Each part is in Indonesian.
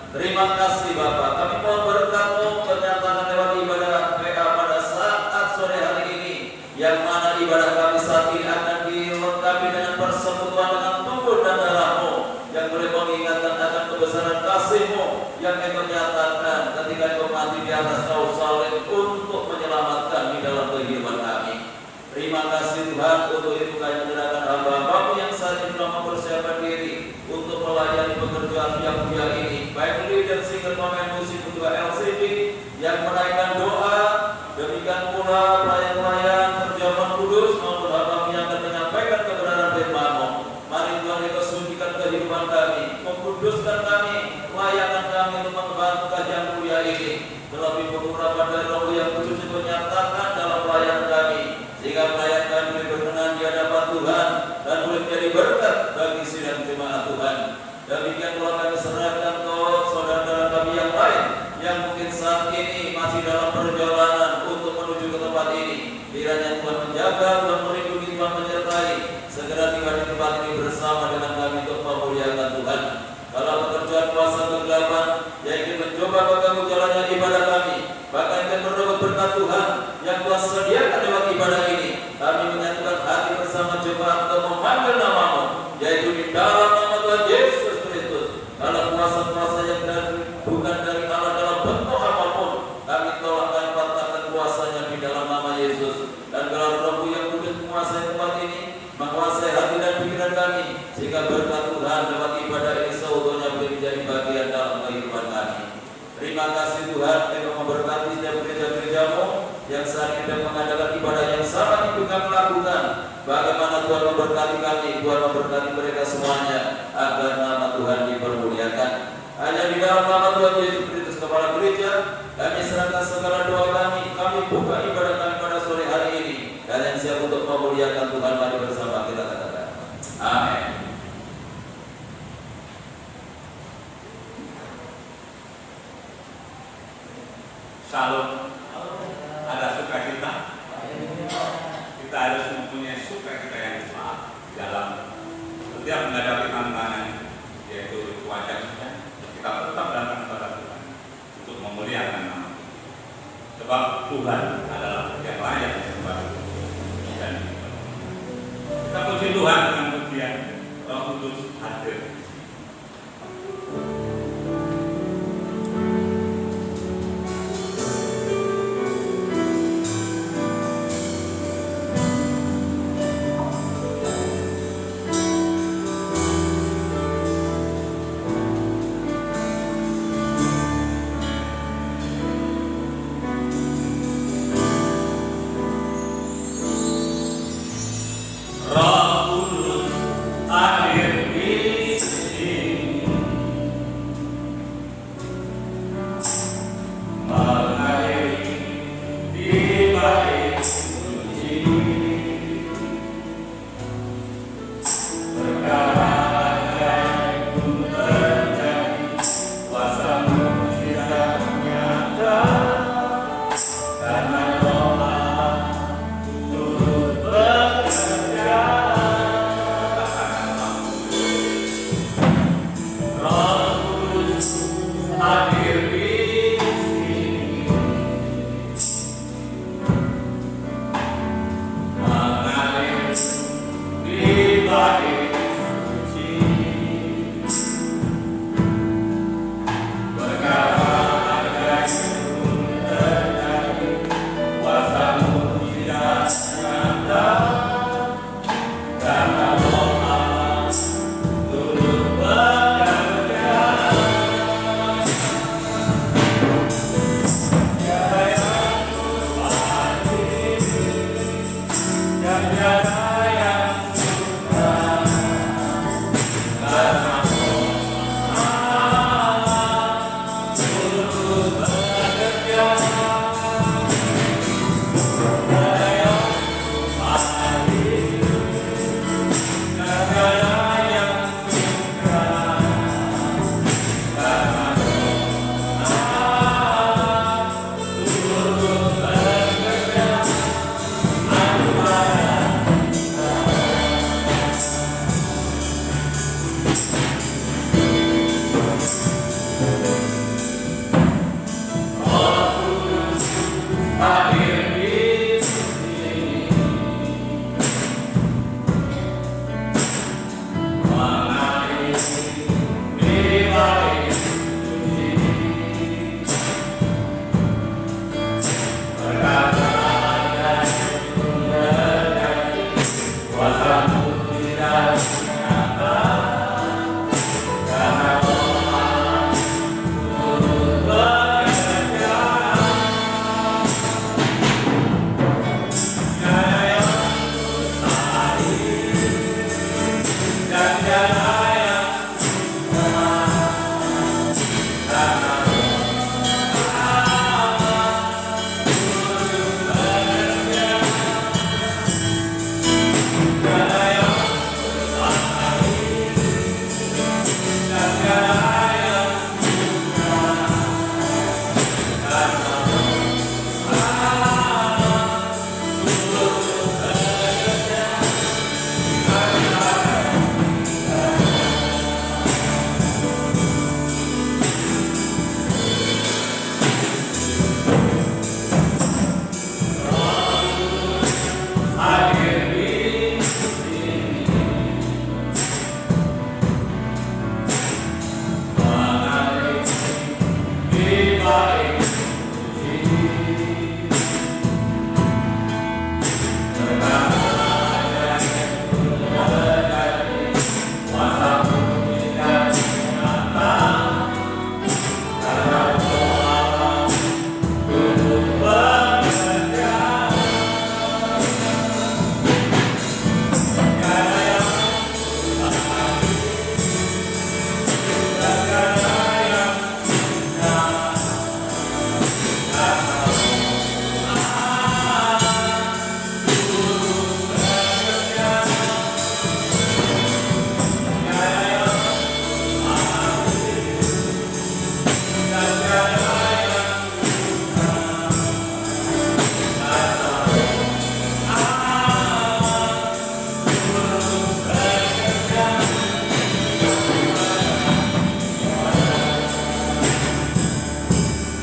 Terima kasih Bapak, kami mohon berkat-Mu untuk menyelamatkan di dalam kehidupan kami. Terima kasih Tuhan untuk itu kami menyerahkan hamba-Hamba yang saat ini telah mempersiapkan diri untuk melayani pekerjaan pihak-pihak ini, baik leader, singer, pemain musik, ketua LCD yang menaikkan doa, demikian pula pelayan-pelayan terjemahan kudus maupun hamba yang akan menyampaikan kebenaran firman-Mu. Mari Tuhan dikesucikan kehidupan kami, mengkuduskan kami, melayani kami untuk membantu kajian kuliah ini, melalui pengurapan dari Roh yang kudus menyatakan dalam pelayanan kami, sehingga pelayan kami boleh berkenan di hadapan Tuhan dan boleh menjadi berkat bagi sidang jemaat Tuhan. Demikian pula kami serahkan ke saudara-saudara kami yang lain yang mungkin saat ini masih dalam perjalanan untuk menuju ke tempat ini. Kiranya Tuhan menjaga, Tuhan melindungi, Tuhan menyertai, segera tiba di tempat ini bersama dengan kami untuk memuliakan Tuhan. Kalau pekerjaan kuasa kegelapan yang ingin mencoba mengganggu jalannya ibadah kami, bahkan ingin merebut berkat Tuhan yang Tuhan sediakan lewat ibadah ini, kami menyatukan hati bersama jemaat untuk memanggil nama-Mu, yaitu di dalam nama Tuhan Yesus Kristus. Kalau kuasa-kuasa yang bukan dari Allah dalam bentuk apapun, kami tolak dan patahkan kuasanya di dalam nama Yesus. Dan kalau Roh yang kudus menguasai tempat ini, menguasai hati dan pikiran kami, sehingga berkat Tuhan lewat ibadah ini seutuhnya boleh menjadi bagian dalam kehidupan kami. Terima kasih Tuhan yang memberkati setiap gereja-gereja-Mu yang saat ini mengadakan ibadah yang sama itu kami lakukan. Bagaimana Tuhan memberkati kami, Tuhan memberkati mereka semuanya, agar nama Tuhan dipermuliakan. Hanya di dalam nama Tuhan Yesus Kristus Kepala Gereja, kami serahkan segala doa kami buka ibadah kami pada sore hari ini. Kalian siap untuk memuliakan Tuhan, mari bersama kita katakan amin. Salam. Ada sukacita. Kita harus mempunyai sukacita yang besar dalam setiap menghadapi tantangan, yaitu cuaca hujan. Kita tetap datang kepada Tuhan untuk memuliakan nama Tuhan. Sebab Tuhan adalah yang layak disembah dan kita puji Tuhan dengan pujian Roh Kudus hadir. Roh Kudus hadir di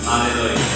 Haleluya.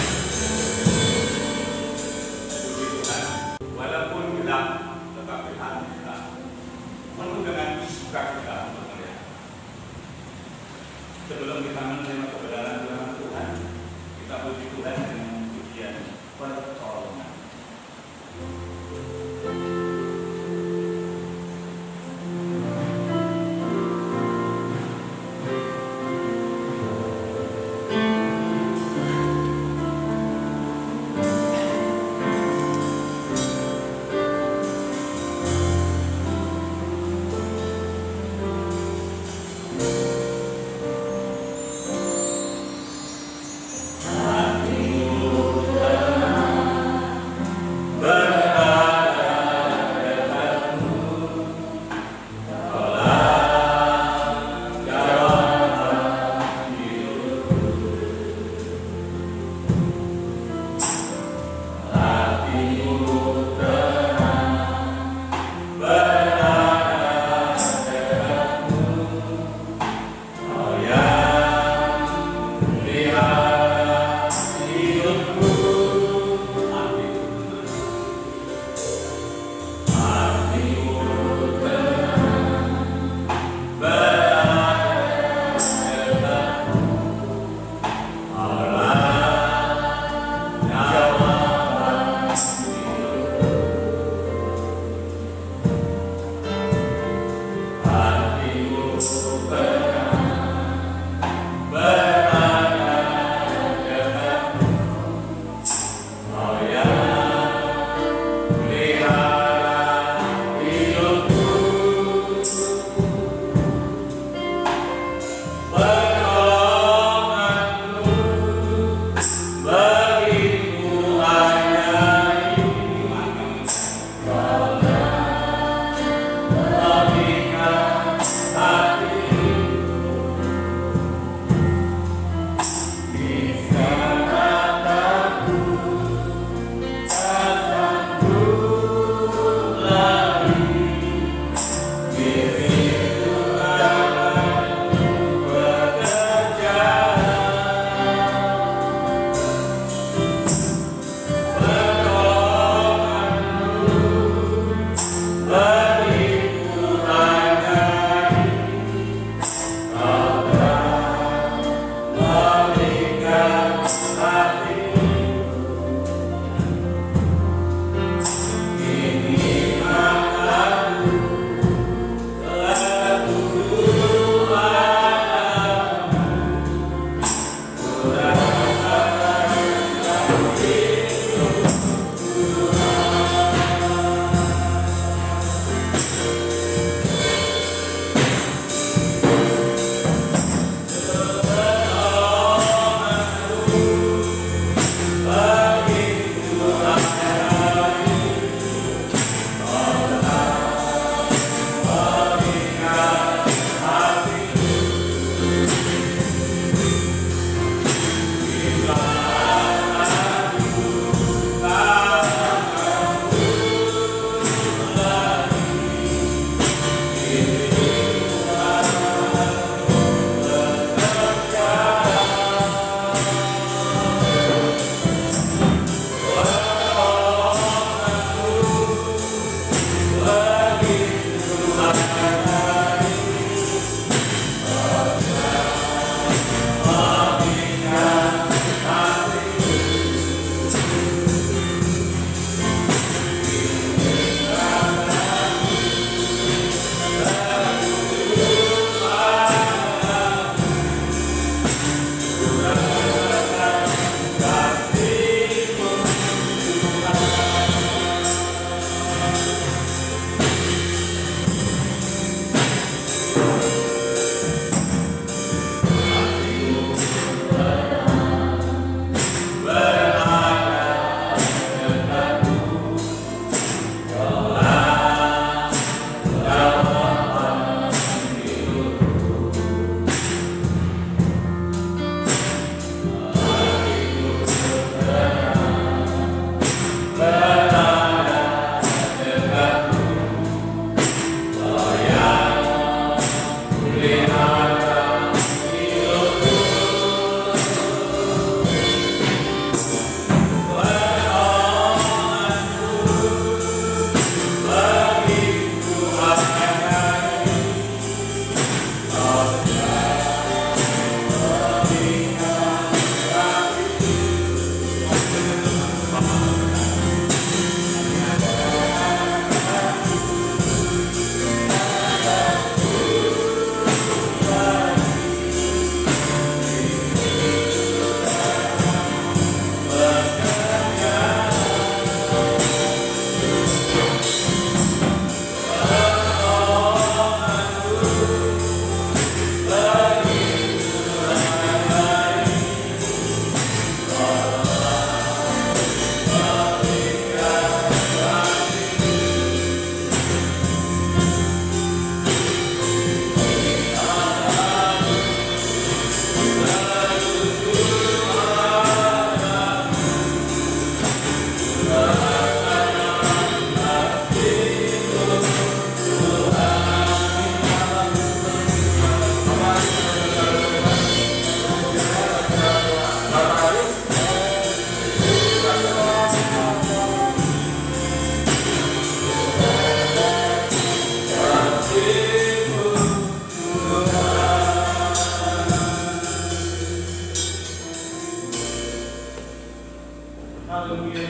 Haleluya.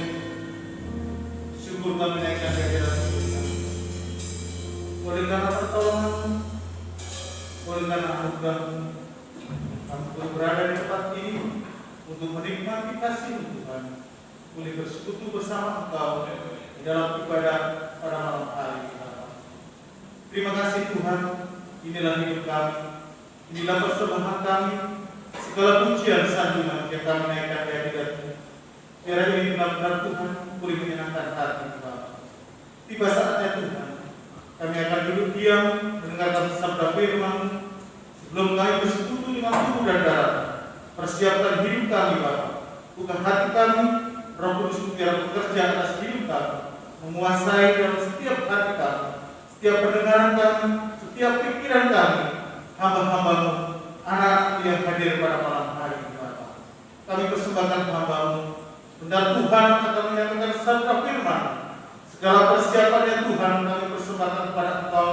Syukur kami naikkan kehadirat Tuhan. Oleh karena pertolongan-Mu, oleh karena anugerah-Mu, kami boleh berada di tempat ini untuk menikmati kasih-Mu Tuhan, boleh bersekutu bersama Engkau di dalam ibadah pada malam hari ini. Terima kasih Tuhan, inilah hidup kami, inilah persembahan kami, segala pujian sanjungan yang kami naikkan di hadirat-Mu. Biar ini benar-benar Tuhan boleh menyenangkan hati Bapa. Tiba saatnya Tuhan, kami akan duduk diam mendengarkan sabda firman-Mu sebelum kami bersekutu dengan tubuh dan darah. Persiapkan hidup kami Bapa, bukan hati kami. Roh Kudus biar bekerja atas hidup kami, menguasai dalam setiap hati kami, setiap pendengaran kami, setiap pikiran kami. Hamba-hamba-Mu, anak-anak-Mu yang hadir pada malam hari ini Bapa, kami persembahkan hamba-Mu. Benar Tuhan akan menyampaikan sabda firman. Segala persiapannya Tuhan kami persembahkan kepada Engkau.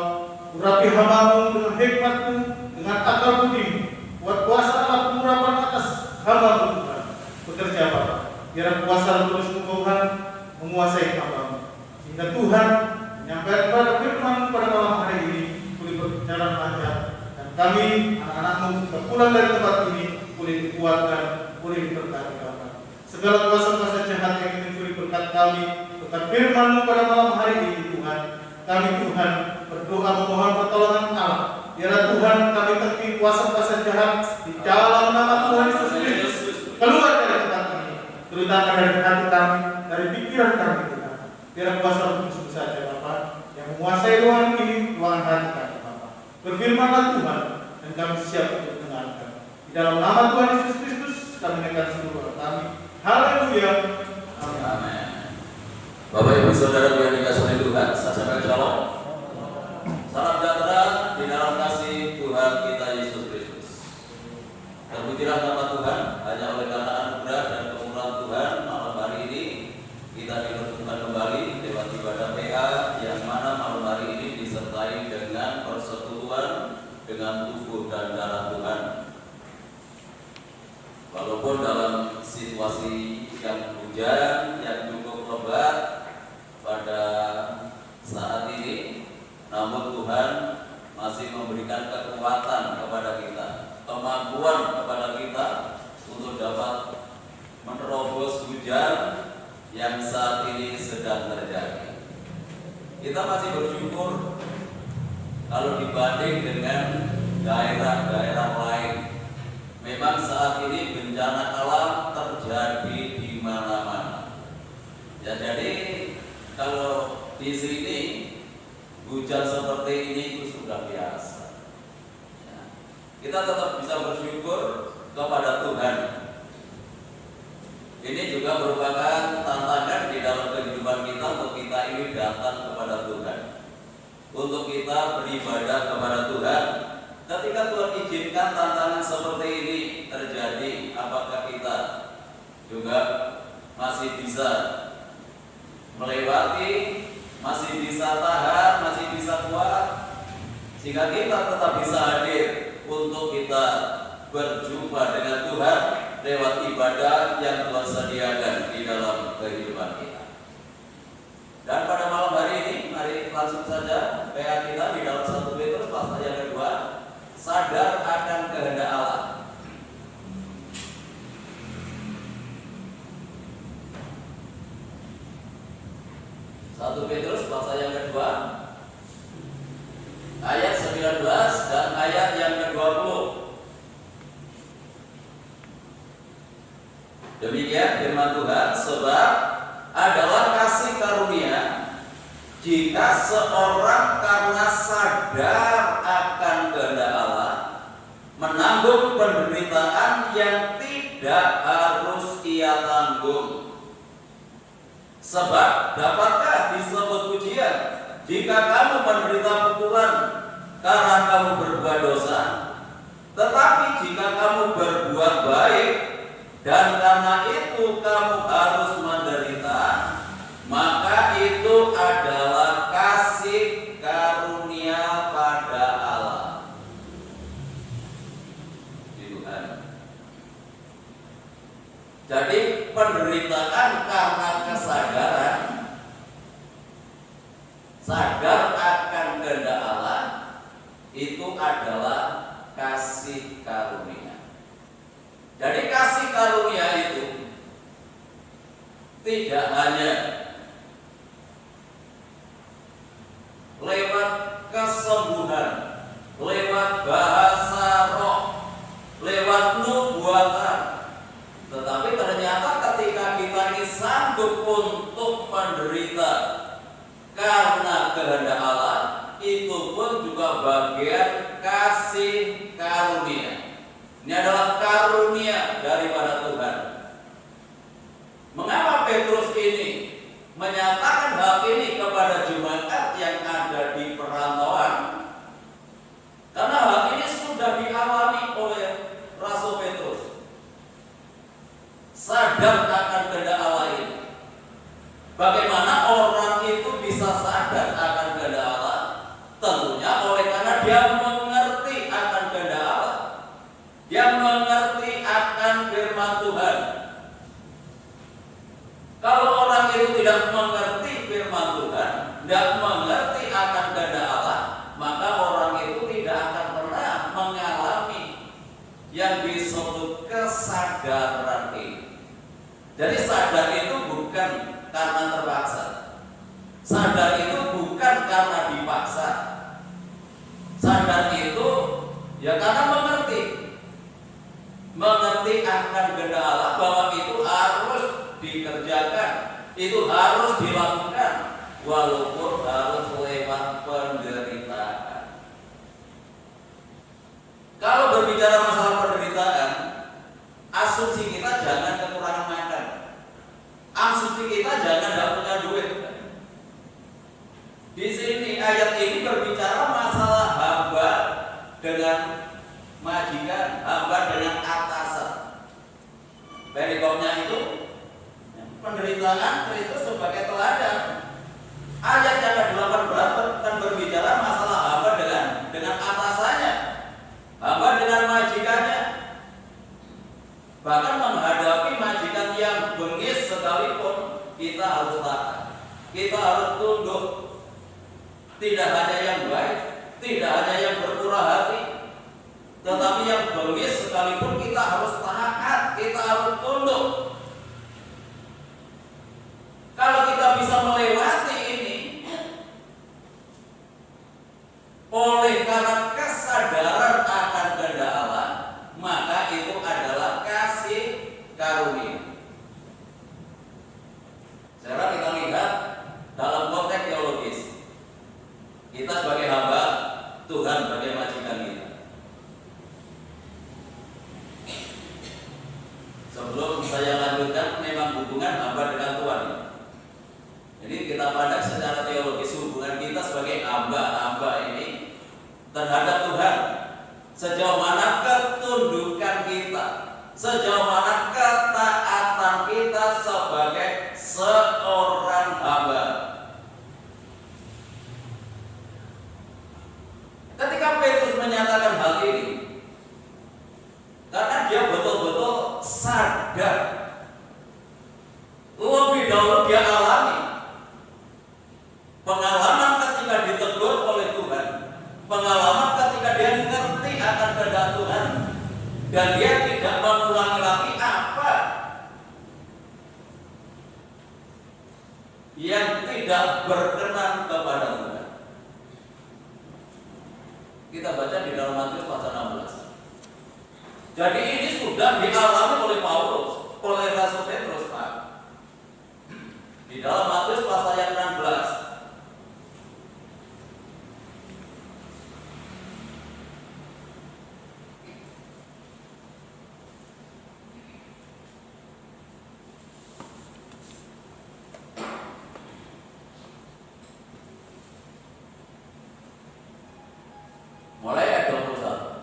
Urapi hamba-Mu dengan hikmat-Mu, dengan akal budi-Mu. Buat kuasa Allah pengurapan atas hamba-Mu Tuhan. Bekerja Bapa, biar kuasa Roh-Mu Tuhan menguasai hamba-Mu. Sehingga Tuhan menyampaikan kepada firman-Mu pada malam hari ini boleh berjalan lancar. Dan kami, anak-anak-Mu, pulang dari tempat ini boleh dikuatkan, boleh diberkati Bapa. Segala kuasa-kuasa jahat yang ingin mencuri berkat kami, berkat firman-Mu pada malam hari ini Tuhan, kami Tuhan berdoa memohon pertolongan Allah. Biarlah Tuhan kami tangkap kuasa-kuasa jahat di dalam nama Tuhan Yesus Kristus keluar dari tempat ini, terutama dari hati kami, dari pikiran kami Tuhan. Biar kuasa Roh Kudus saja Bapa yang menguasai ruangan ini, ruangan hati kami Bapa. Berfirmanlah Tuhan dan kami siap untuk mendengarkan. Di dalam nama Tuhan Yesus Kristus kami menaikkan seluruh kami. Haleluya. Amin. Bapak Ibu Saudara yang dikasihi oleh Tuhan, salam shalom. Salam sejahtera di dalam kasih Tuhan kita Yesus Kristus. Terpujilah nama Tuhan, hanya oleh karena anugerah dan kemurahan Tuhan malam hari ini kita dipertemukan kembali lewat ibadah PA yang mana malam hari ini disertai dengan persekutuan dengan tubuh dan darah Tuhan. Walaupun dalam situasi yang hujan, yang cukup lebat pada saat ini, namun Tuhan masih memberikan kekuatan kepada kita, kemampuan kepada kita untuk dapat menerobos hujan yang saat ini sedang terjadi. Kita masih bersyukur kalau dibanding dengan daerah-daerah lain. Memang saat ini bencana alam terjadi di mana-mana. Ya, jadi kalau di sini hujan seperti ini itu sudah biasa. Ya, kita tetap bisa bersyukur kepada Tuhan. Ini juga merupakan tantangan di dalam kehidupan kita untuk kita ini datang kepada Tuhan, untuk kita beribadah kepada Tuhan. Ketika Tuhan izinkan tantangan seperti ini terjadi, apakah kita juga masih bisa melewati, masih bisa tahan, masih bisa kuat, sehingga kita tetap bisa hadir untuk kita berjumpa dengan Tuhan lewat ibadah yang Tuhan sediakan di dalam kehidupan kita. Dan pada malam hari ini, mari langsung saja PA kita di dalam 1 Petrus pasal yang kedua, sadar akan kehendak Allah. Satu Petrus pasal yang kedua, ayat 19 dan ayat yang ke-20. Demikian firman Tuhan, sebab adalah kasih karunia jika seorang karena sadar akan kehendak Allah menanggung penderitaan yang tidak harus ia tanggung. Sebab dapatkah disebut pujian jika kamu menderita pukulan karena kamu berbuat dosa? Tetapi jika kamu berbuat baik dan karena itu kamu harus menderita, maka itu adalah kasih karunia pada Allah. Tuhan. Jadi penderitaan penderitaan karena kesadaran sadar akan kehendak Allah, itu adalah kasih karunia. Jadi kasih karunia itu tidak hanya lewat kesembuhan, lewat bahasa roh, lewat nubuatan, tetapi ternyata ketika kita ini sanggup untuk menderita karena kehendak Allah, itu pun juga bagian kasih karunia. Ini adalah karunia daripada Tuhan. Mengapa Petrus ini menyatakan hal ini kepada jemaat yang ada di perantauan? Karena hal ini sudah dialami oleh Rasul Petrus. Sadar akan kehendak Allah ini. Bagaimana orang itu bisa sadar akan kehendak Allah? Tentunya oleh karena dia mengerti akan kehendak Allah. Dia mengerti akan firman Tuhan. Kalau orang itu tidak mengerti firman Tuhan, tidak mengerti akan kehendak Allah, maka orang itu tidak akan pernah mengalami yang disebut kesadaran ini. Jadi sadar itu bukan karena terpaksa. Sadar itu bukan karena dipaksa. Sadar itu ya karena mengerti akan kehendak Allah, bahwa itu harus dikerjakan, itu harus dilakukan, walaupun harus lewat penderitaan. Kalau berbicara masalah penderitaan, asumsi kita jangan kekurangan makan, asumsi kita jangan tidak punya duit. Di sini ayat ini berbicara masalah hamba dengan majikan, hamba dengan atasan. Perikopnya itu penderitaan Kristus sebagai teladan. Ayat yang ke-18 akan berbicara masalah hamba dengan atasannya, hamba dengan majikannya. Bahkan menghadapi majikan yang bengis sekalipun, kita harus taat, kita harus tunduk. Tidak hanya yang baik, tidak hanya yang bermurah hati, tetapi yang bengis sekalipun kita harus taat, kita harus tunduk. Kalau kita bisa melewati ini oleh karena kesadaran akan kehendak Allah, maka itu adalah kasih karunia. Sekarang kita lihat dalam konteks teologis. Kita sebagai hamba, Tuhan sebagai majikan kita. Sebelum saya lanjutkan, memang hubungan hamba dengan Tuhan. Jadi kita pandang secara teologis hubungan kita sebagai hamba ini terhadap Tuhan. Sejauh mana ketundukan kita, sejauh mana ketaatan kita sebagai seorang hamba. Ketika Petrus menyatakan hal ini, karena dia betul-betul sadar, lebih dahulu dia alami pengalaman ketika ditegur oleh Tuhan, pengalaman ketika dia mengerti akan kehendak Tuhan, dan dia tidak mengulangi lagi apa yang tidak berkenan kepada Tuhan. Kita baca di dalam Matius pasal 16. Jadi ini sudah dialami oleh Paulus, oleh Rasul Petrus, Pak. Di dalam Matius pasal yang 16. Mulai ayat 21.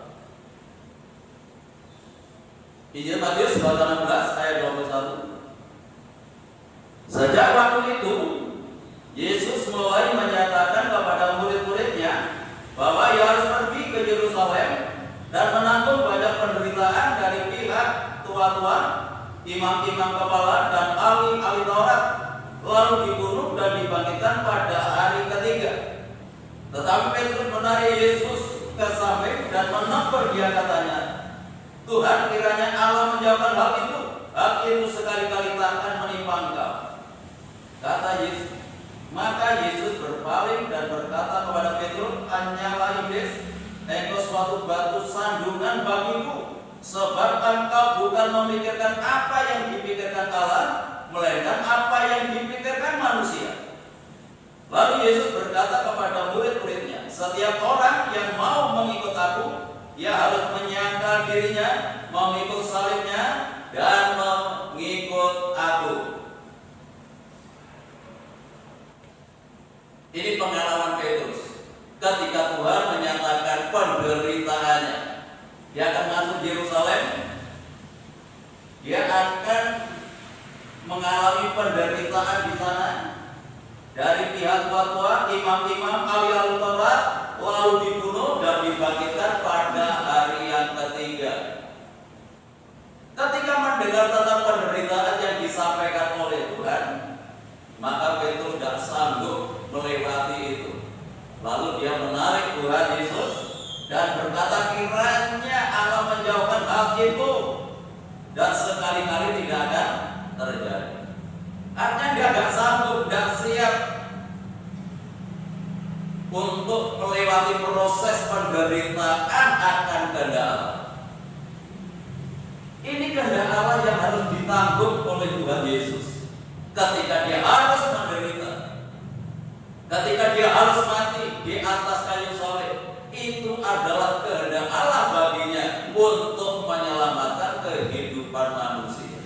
Injil Matius pasal 16 ayat 21. Sejak waktu itu Yesus mulai menyatakan kepada murid-muridnya bahwa ia harus pergi ke Yerusalem dan menanggung banyak penderitaan dari pihak tua-tua, imam-imam kepala dan ahli-ahli Taurat, lalu dibunuh dan dibangkitkan pada hari ketiga. Tetapi Petrus menarik Yesus ke samping dan menegur dia, katanya, Tuhan, kiranya Allah menjawabkan hal itu sekali-kali tak akan menimpa engkau. Kata Yesus. Maka Yesus berpaling dan berkata kepada Petrus, hanyalah iblis, engkau suatu batu sandungan bagiku, sebab engkau bukan memikirkan apa yang dipikirkan Allah, melainkan apa yang dipikirkan manusia. Lalu Yesus berkata kepada murid-muridnya, setiap orang yang mau mengikut aku, ia harus menyangkal dirinya, memikul salibnya, dan mengikut aku. Ini pengalaman Petrus ketika Tuhan menyatakan penderitaannya. Dia akan masuk Yerusalem, dia akan mengalami penderitaan di sana dari pihak tua-tua, imam-imam, ahli-ahli Taurat, lalu dibunuh dan dibangkitkan pada hari yang ketiga. Ketika mendengar tentang penderitaan yang disampaikan oleh Tuhan, maka Petrus tidak sanggup melewati itu. Lalu dia menarik Tuhan Yesus dan berkata, kiranya Allah menjauhkan hal itu, dan sekali-kali tidak akan terjadi. Artinya dia tidak sanggup, tidak siap untuk melewati proses penderitaan akan kehendak Allah. Ini kehendak Allah yang harus ditanggung oleh Tuhan Yesus. Ketika dia harus menderita, ketika dia harus mati di atas kayu salib, itu adalah kehendak Allah baginya untuk menyelamatkan kehidupan manusia.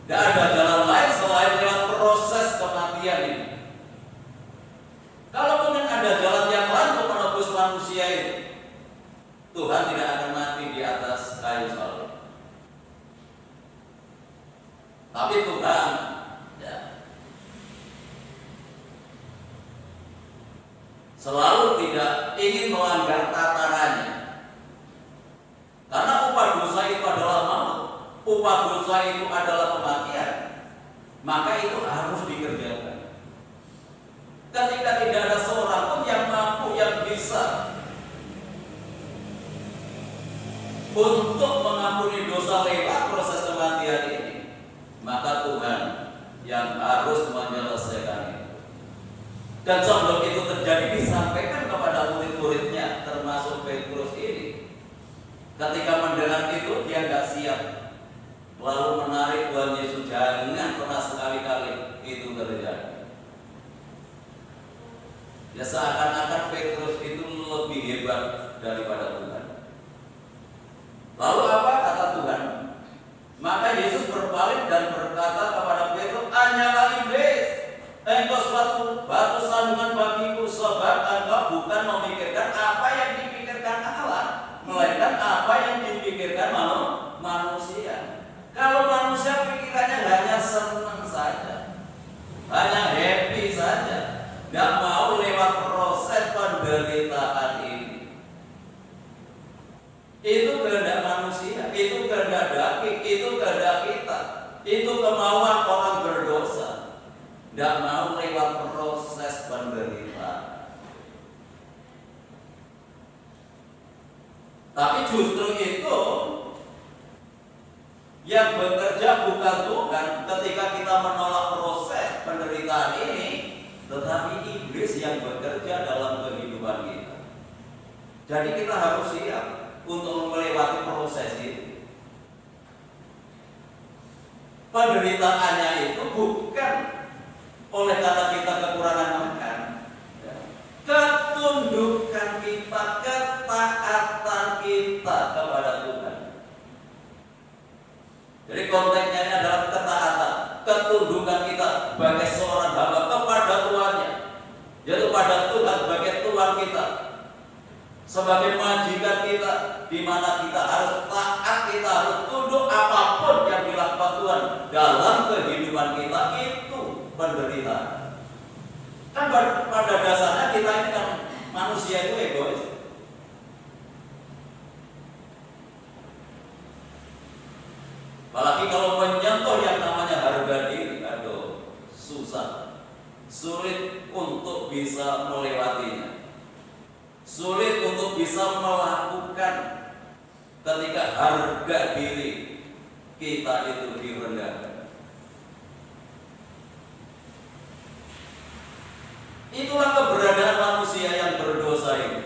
Tidak ada jalan lain selain lewat proses kematian ini. Kalau mungkin ada jalan yang lain untuk menebus manusia ini, Tuhan tidak akan mati di atas kayu salib. Tapi Tuhan selalu tidak ingin melanggar tatarannya, karena upah dosa itu adalah maut, upah dosa itu adalah kematian, maka itu harus dikerjakan. Ketika tidak ada seorang pun yang mampu, yang bisa untuk mengampuni dosa lewat proses kematian ini, maka Tuhan yang harus menyelesaikan itu. Dan sebelum itu terjadi disampaikan kepada murid-muridnya, termasuk Petrus ini. Ketika mendengar itu dia tidak siap, lalu menarik Tuhan Yesus. Jangan pernah sekali-kali itu terjadi. Ya, seakan-akan Petrus itu lebih hebat daripada Tuhan. Lalu apa kata Tuhan? Maka Yesus berpaling dan berkata kepada Petrus, hanyalah iblis, engkau suatu batu sandungan bagiku, sebab engkau bukan memikirkan apa yang dipikirkan Allah, melainkan apa yang dipikirkan manusia. Kalau manusia pikirannya hanya senang saja, hanya happy saja, tidak mau lewat proses penderitaan ini. Itu kehendak manusia, itu kehendak daging, itu kehendak kita, itu kemauan orang berdosa. Tidak mau lewat proses penderitaan. Tapi justru itu yang bekerja bukan Tuhan ketika kita menolak proses penderitaan ini, tetapi iblis yang bekerja dalam kehidupan kita. Jadi kita harus siap untuk melewati proses itu. Penderitaannya itu bukan oleh karena kita kekurangan makan, ketundukan kita, ketaatan kita kepada Tuhan. Jadi konteksnya ini adalah ketaatan, ketundukan kita sebagai seorang hamba kepada Tuhannya, yaitu pada Tuhan sebagai Tuhan kita, sebagai majikan kita, di mana kita harus taat, kita harus tunduk apapun yang dilakukan Tuhan dalam kehidupan kita. Itu penderitaan. Kan pada dasarnya kita ini kan manusia itu egois. Apalagi kalau susah, sulit untuk bisa melewatinya, sulit untuk bisa melakukan ketika harga diri kita itu direndahkan. Itulah keberadaan manusia yang berdosa ini.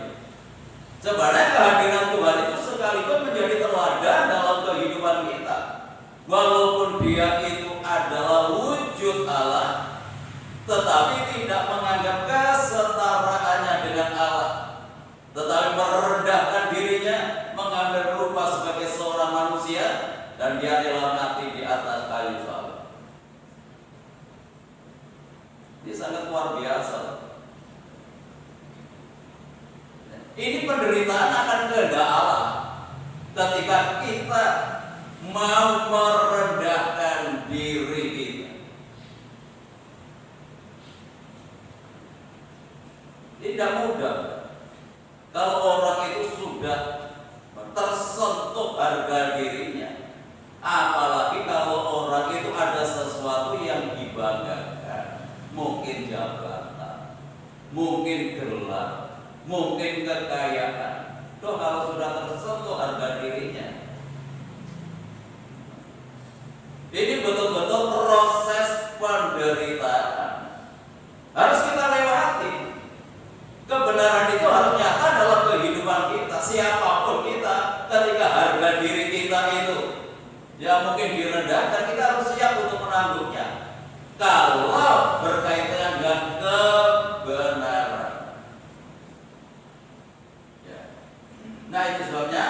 Sebenarnya kehadiran Tuhan itu sekalipun menjadi teladan dalam kehidupan kita. Walaupun dia itu adalah wujud Allah, tetapi tidak menganggap kesetaraannya dengan Allah, tetapi merendahkan dirinya, mengambil rupa sebagai seorang manusia, dan dia rela mati di atas kayu salib. Ini sangat luar biasa. Ini penderitaan akan kehendak Allah ketika kita mau merendahkan diri kita. Tidak mudah kalau orang itu sudah tersentuh harga dirinya, apalagi kalau orang itu ada sesuatu yang dibanggakan, mungkin jabatan, mungkin gelar, mungkin kekayaan. Toh kalau sudah tersentuh harga dirinya, ini betul-betul proses penderitaan harus kita lewati. Kebenaran itu harus nyata dalam kehidupan kita, siapapun kita. Ketika harga diri kita itu ya mungkin direndahkan, kita harus siap untuk menanggungnya kalau berkaitan dengan kebenaran. Nah, itu sebabnya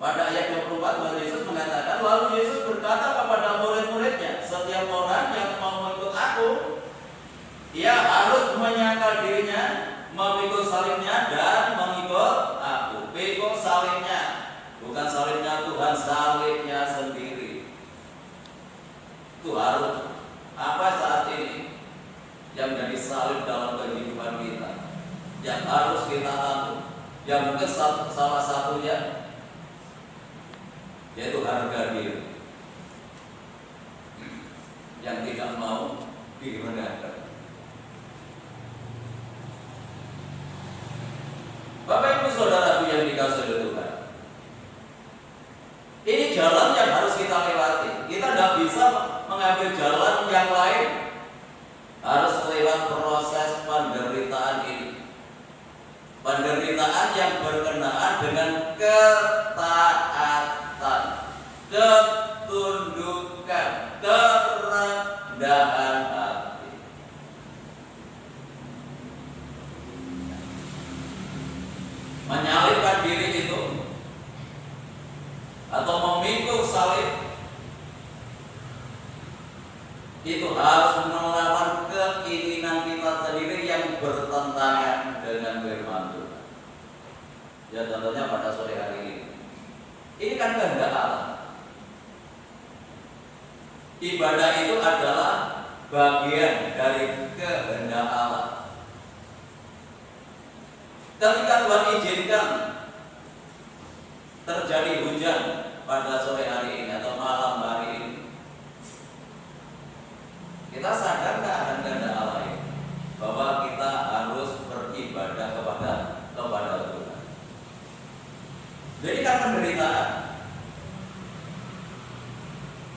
pada ayat 24 Tuhan Yesus mengatakan, lalu Yesus berkata kepada murid-muridnya, setiap orang yang mau mengikut aku, ia harus menyangkal dirinya, memikul salibnya, dan mengikut aku. Pikul salibnya, bukan salibnya Tuhan, salibnya sendiri. Itu harus. Apa saat ini yang menjadi salib dalam kehidupan kita, yang harus kita tanggung? Yang mungkin salah satunya yaitu harga diri yang tidak mau direndahkan. Bapak Ibu Saudaraku yang dikasihi oleh Tuhan, ini jalan yang harus kita lewati. Kita tidak bisa mengambil jalan yang lain, harus lewat proses penderitaan ini. Penderitaan yang berkenaan dengan ketaatan, ketundukan, kerendahan hati. Menyalibkan diri itu atau memikul salib itu harus melawan keinginan kita sendiri yang bertentangan dengan firman Tuhan. Ya, contohnya pada sore hari ini kan kehendak Allah. Ibadah itu adalah bagian dari kehendak Allah. Ketika Tuhan izinkan terjadi hujan pada sore hari ini atau malam hari ini, kita sadar nggak akan kehendak Allah ini, bahwa kita harus beribadah kepada Tuhan. Jadi kan penderitaan.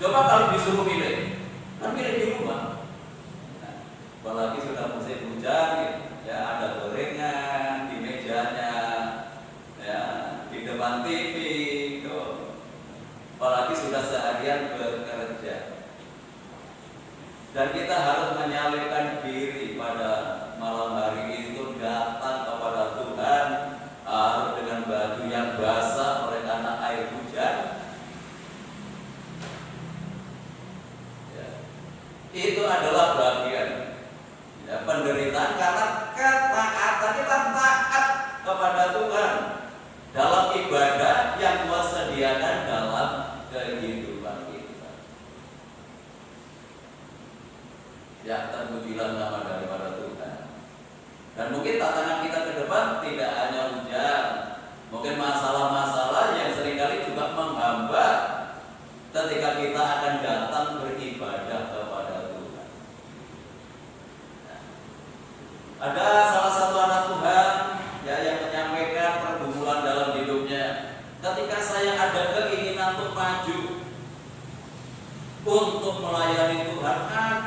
Coba kalau disuruh milih, kan milih di rumah. Nah, apalagi sudah musim hujan, ya ada gorengan di mejanya, ya di depan TV, gitu. Apalagi sudah seharian bekerja. Dan kita harus menyalibkan diri pada malam hari itu, datang kepada Tuhan harus dengan baju yang basah oleh karena air hujan. Ya. Itu adalah bagian ya, penderitaan karena ketaatan. Kita taat kepada Tuhan dalam ibadah yang Tuhan sediakan dalam kehidupan kita. Ya, terpujilah nama daripada Tuhan. Dan mungkin tantangan kita ke depan tidak hanya hujan, mungkin masalah-masalah yang seringkali juga menghambat ketika kita akan datang beribadah kepada Tuhan.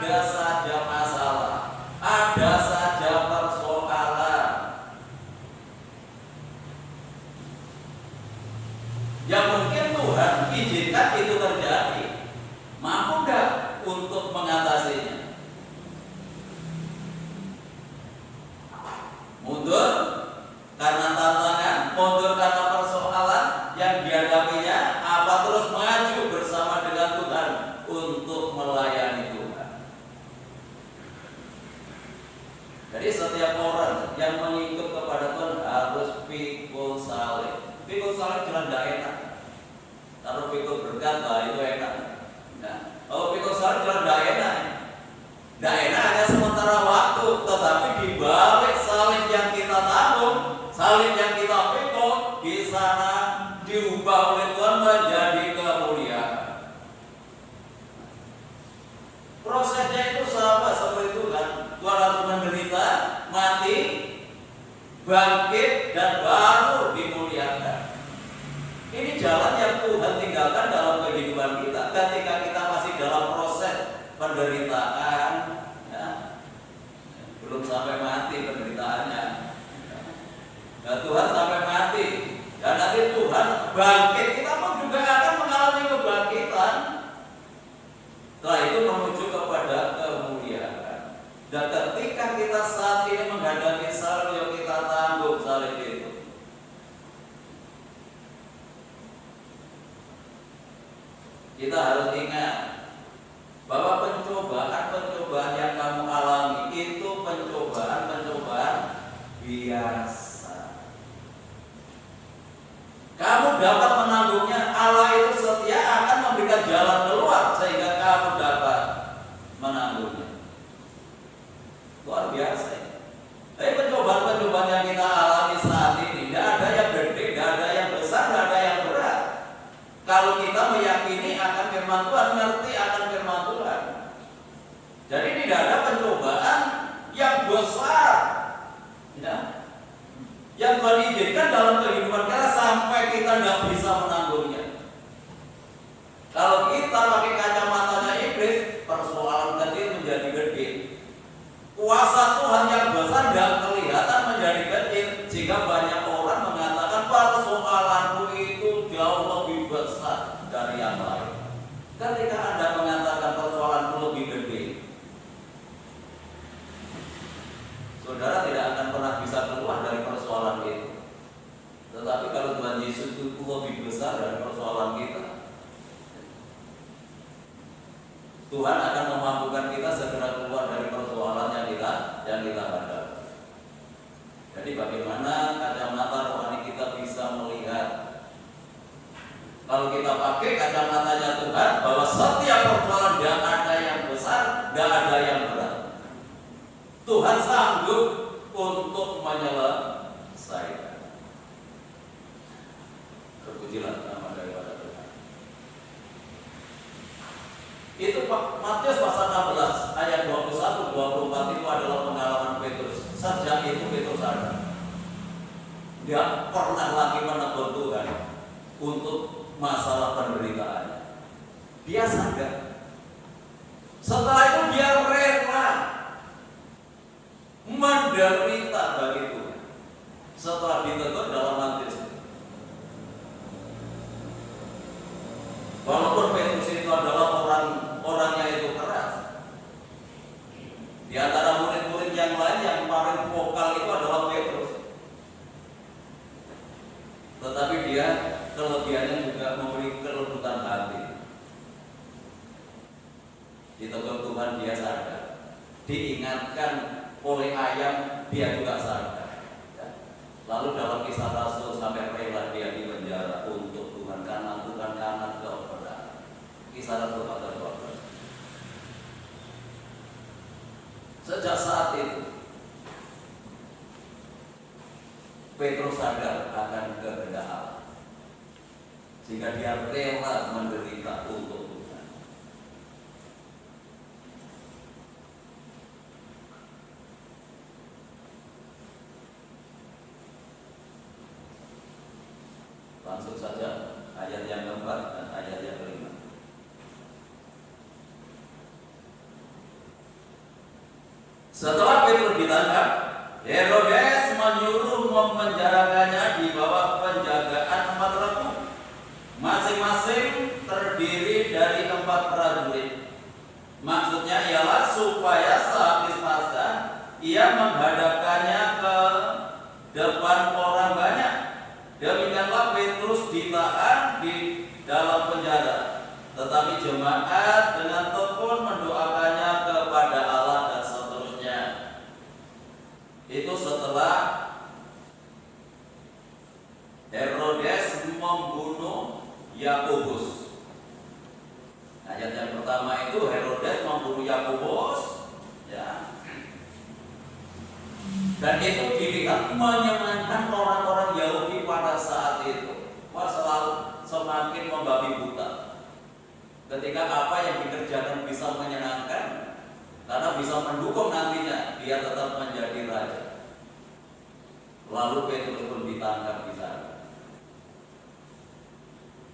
ada saja masalah, ada saja persoalan yang mungkin Tuhan izinkan itu terjadi. Mampu nggak untuk mengatasinya? Mundur karena tantangan, mundur karena persoalan yang dihadapinya, apa terus maju bersama dengan Tuhan untuk melayani Tuhan. Jadi setiap orang yang mengikut kepada Tuhan harus pikul salib. Pikul salib jelas tidak enak. Kalau pikul berkat, itu enak. Nah, kalau pikul salib jelas tidak enak. Tidak enak hanya sementara waktu, tetapi di balik salib yang kita tanggung, salib yang kita pikul, di sana diubah oleh Tuhan menjadi kemuliaan. Prosesnya itu sama seperti itu kan. Tuhan harus menderita, mati, bangkit, dan baru dimuliakan. Ini jalan yang Tuhan tinggalkan dalam kehidupan kita. Ketika kita masih dalam proses penderitaan, ya, belum sampai mati penderitaannya. Nah, Tuhan sampai mati, dan nanti Tuhan bangkit, kita pun juga akan mengalami kebangkitan. Setelah itu menuju kepada kemuliaan. Dan ketika kita saat ini menghadapi salib yang kita tanggung salib itu, kita harus ingat bahwa pencobaan-pencobaan yang kamu alami itu pencobaan-pencobaan biasa. Kamu dapat menanggungnya. Allah itu setia akan memberikan jalan keluar sehingga kamu dapat menanggungnya. Luar biasa ya. Tapi pencobaan-pencobaan yang kita alami saat ini, tidak ada yang gede, tidak ada yang besar, tidak ada yang berat. Kalau kita meyakini akan firman Tuhan, ngerti akan firman Tuhan. Jadi tidak ada pencobaan yang besar, ya, yang Tuhan izinkan dalam kehidupan kita sampai kita tidak bisa menanggungnya. Kalau kita pakai kacamatanya iblis, persoalan kecil menjadi gede. Kuasa Tuhan yang besar tidak kelihatan menjadi kecil, sehingga banyak orang mengatakan persoalanku itu jauh lebih besar dari yang lain. Ketika Anda mengatakan persoalanku lebih gede, saudara tidak akan pernah bisa keluar dari persoalan itu. Tetapi kalau Tuhan Yesus itu lebih besar dari persoalan kita, Tuhan akan memampukan kita segera keluar dari persoalan yang kita hadapi. Jadi bagaimana kacamata rohani kita bisa melihat? Kalau kita pakai kacamatanya Tuhan, bahwa setiap persoalan tidak ada yang besar, tidak ada yang berat. Tuhan sanggup untuk menyelesaikan. Terpujilah nama daripada Tuhan. Itu Matius pasal 16 ayat 21-24 itu adalah pengalaman Petrus. Sejak itu Petrus sadar dia pernah lagi menegur Tuhan untuk masalah penderitaan. Dia sadar. Setelah itu dia rela menderita bagi Tuhan. Setelah ditegur dalam Matius. Walaupun Petrus itu adalah orangnya itu keras. Di antara murid-murid yang lain yang paling vokal itu adalah Petrus. Tetapi dia kelebihannya juga memberi kelembutan hati. Ditegur Tuhan dia sadar. Diingatkan oleh ayam dia juga sadar. Lalu dalam Kisah Rasul sampai rela dia di penjara untuk Tuhan karena Tuhan karena kebenaran. Kisah Rasul pasal 12. Sejak saat itu Petrus sadar akan kehendak Allah, sehingga dia rela menderita untuk Tuhan. Langsung saja ayat yang keempat dan ayat yang kelima. Setelah Petrus ditangkap, Herodes menyuruh memenjarakannya di bawah penjagaan 4 regu, masing-masing terdiri dari 4 prajurit. Maksudnya ialah supaya sehabis Paskah ia menghadapkannya ke depan orang banyak. Demikianlah Petrus ditahan di dalam penjara, tetapi jemaat dengan tekun mendoakannya kepada Allah dan seterusnya. Itu setelah Herodes membunuh Yakobus. Ayat yang pertama itu Herodes membunuh Yakobus, ya. Dan itu dilihat menyenangkan orang-orang Yahudi pada saat itu. Wah, selalu semakin membabi buta. Ketika apa yang dikerjakan bisa menyenangkan, karena bisa mendukung nantinya dia tetap menjadi raja. Lalu Petrus pun ditangkap di sana.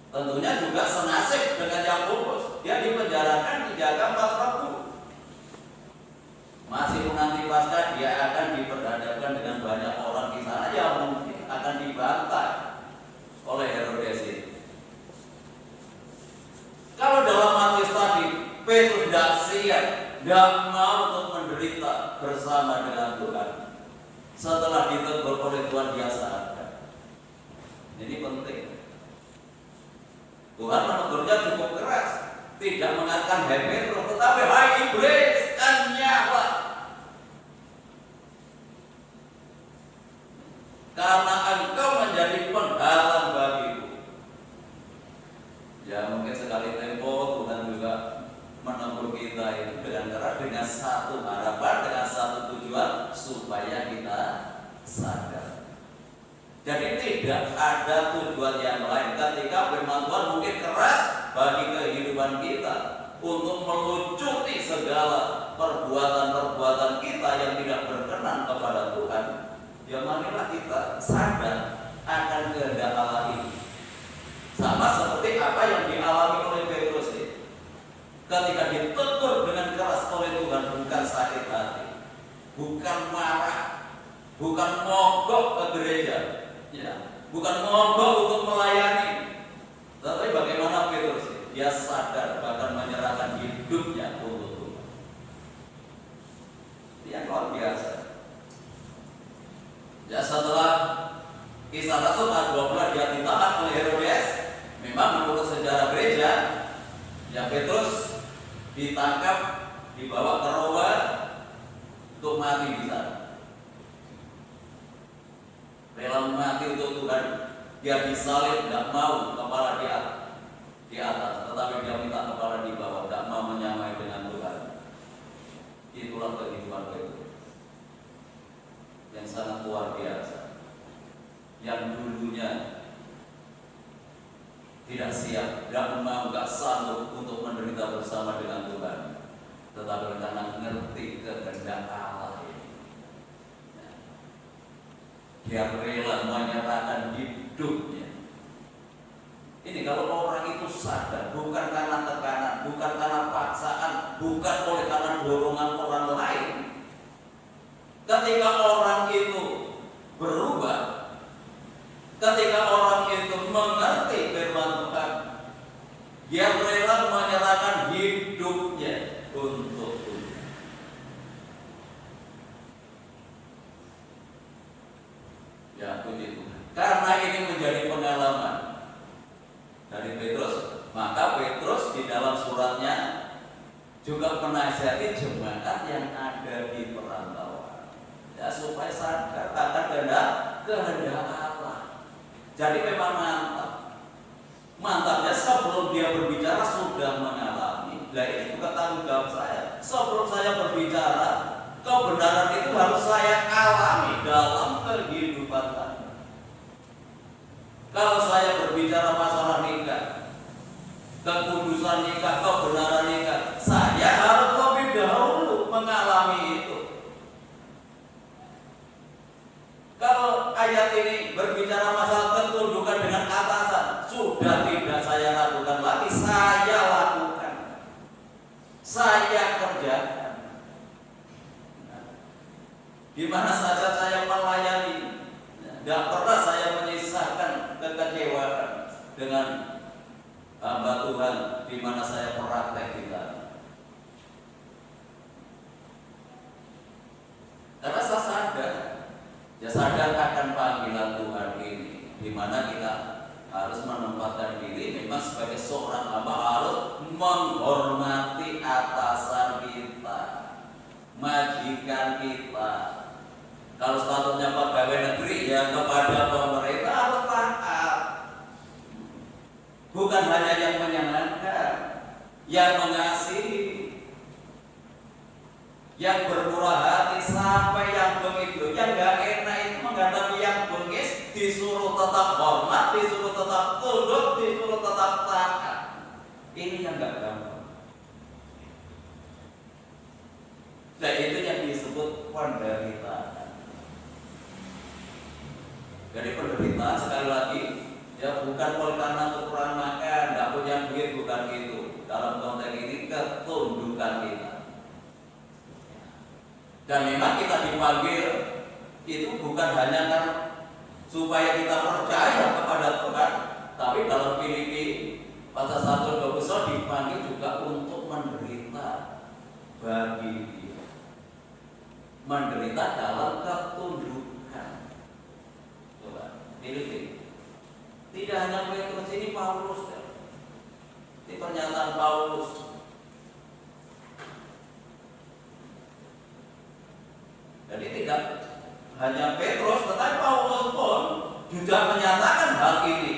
Tentunya juga senasib dengan Yakobus. Dia dipenjarakan, dijaga 4 regu. Masih menanti Paskah dia akan diperhadapkan dengan banyak orang di sana yang mungkin akan dibantai oleh Herodes ini. Kalau dalam Matius tadi Petrus tidak siap, tidak mau untuk menderita bersama dengan Tuhan. Setelah ditegur oleh Tuhan dia sadar. Ini penting. Tuhan menegurnya cukup keras, tidak mengatakan hai Petrus, tetapi hai iblis, enyahlah. Karena engkau menjadi penghalang bagiku. Ya mungkin sekali tempo Tuhan juga menegur kita ini dengan keras, dengan satu harapan, dengan satu tujuan supaya kita sadar. Jadi tidak ada tujuan yang lain ketika firman Tuhan mungkin keras bagi kehidupan kita untuk melucuti segala perbuatan-perbuatan kita yang tidak berkenan kepada Tuhan. Ya marilah kita sadar akan kehendak Allah ini. Sama seperti apa yang dialami oleh Petrus ini. Ketika ditegur dengan keras oleh Tuhan, bukan sakit hati, bukan marah, bukan mogok ke gereja, ya, bukan mogok untuk melayani. Tetapi bagaimana Petrus ini? Dia sadar bahkan menyerahkan hidupnya untuk Tuhan. Yang luar biasa. Ya setelah Kisah Rasul ayat 20 dia ditahan oleh Herodes. Memang menurut sejarah gereja, ya Petrus ditangkap, dibawa ke Roma untuk mati di sana. Rela mati untuk Tuhan. Dia disalib, tidak mau kepala di atas, tetapi dia minta kepala di bawah, tidak mau menyamai dengan Tuhan. Itulah kehidupan Petrus yang sangat luar biasa. Yang dulunya tidak siap, tidak mau, tidak sanggup untuk menderita bersama dengan Tuhan, tetapi karena mengerti kehendak Allah ini, dia rela menyerahkan hidupnya. Ini kalau orang itu sadar, bukan karena tekanan, bukan karena paksaan, bukan oleh karena dorongan orang lain. Ketika orang itu berubah, ketika orang itu mengerti firman Tuhan, dia rela menyerahkan hidupnya untuk Tuhan. Ya puji Tuhan. Karena ini menjadi pengalaman dari Petrus, maka Petrus di dalam suratnya juga menasihati jemaat yang ada di perantauan, ya supaya sadar akan kehendak Allah. Jadi memang mantapnya sebelum dia berbicara sudah mengalami. Nah ini juga tanggung jawab saya. Sebelum saya berbicara, kebenaran itu harus saya alami dalam kehidupan saya. Kalau saya berbicara masalah nikah, kekudusan nikah, kebenaran nikah, saya harus lebih dahulu mengalami itu. Kalau ayat ini berbicara masalah ketundukan dengan atasan, sudah tidak saya lakukan lagi, saya lakukan, saya kerjakan. Di mana saja saya melayani, tidak pernah saya menyisakan kekecewaan dengan hamba Tuhan di mana saya praktek kita. Karena saya sadar akan panggilan Tuhan ini, di mana kita harus menempatkan diri memang sebagai seorang hamba, harus menghormati atasan kita, majikan kita. Kalau statusnya pegawai negeri, ya kepada pemerintah harus taat. Bukan hanya yang menyenangkan, yang mengasihi, yang bermurah hati, sampai yang begitu. Yang gak enak itu menghadapi yang bengis, disuruh tetap hormat, disuruh tetap tunduk, disuruh tetap taat. Ini yang gak gampang. Nah, itu yang disebut penderitaan. Jadi penderitaan sekali lagi, ya bukan oleh karena kekurangan makan, tidak punya duit, bukan gitu. Dalam konteks ini ketundukan kita. Dan memang kita dipanggil itu bukan hanya karena supaya kita percaya kepada Tuhan, tapi dalam Filipi pasal 1:21 dipanggil juga untuk menderita bagi Dia. Menderita dalam ketundukan. Filipi. Tidak hanya Petrus, ini Paulus. Ini pernyataan Paulus. Jadi tidak hanya Petrus, tetapi Paulus pun juga menyatakan hal ini.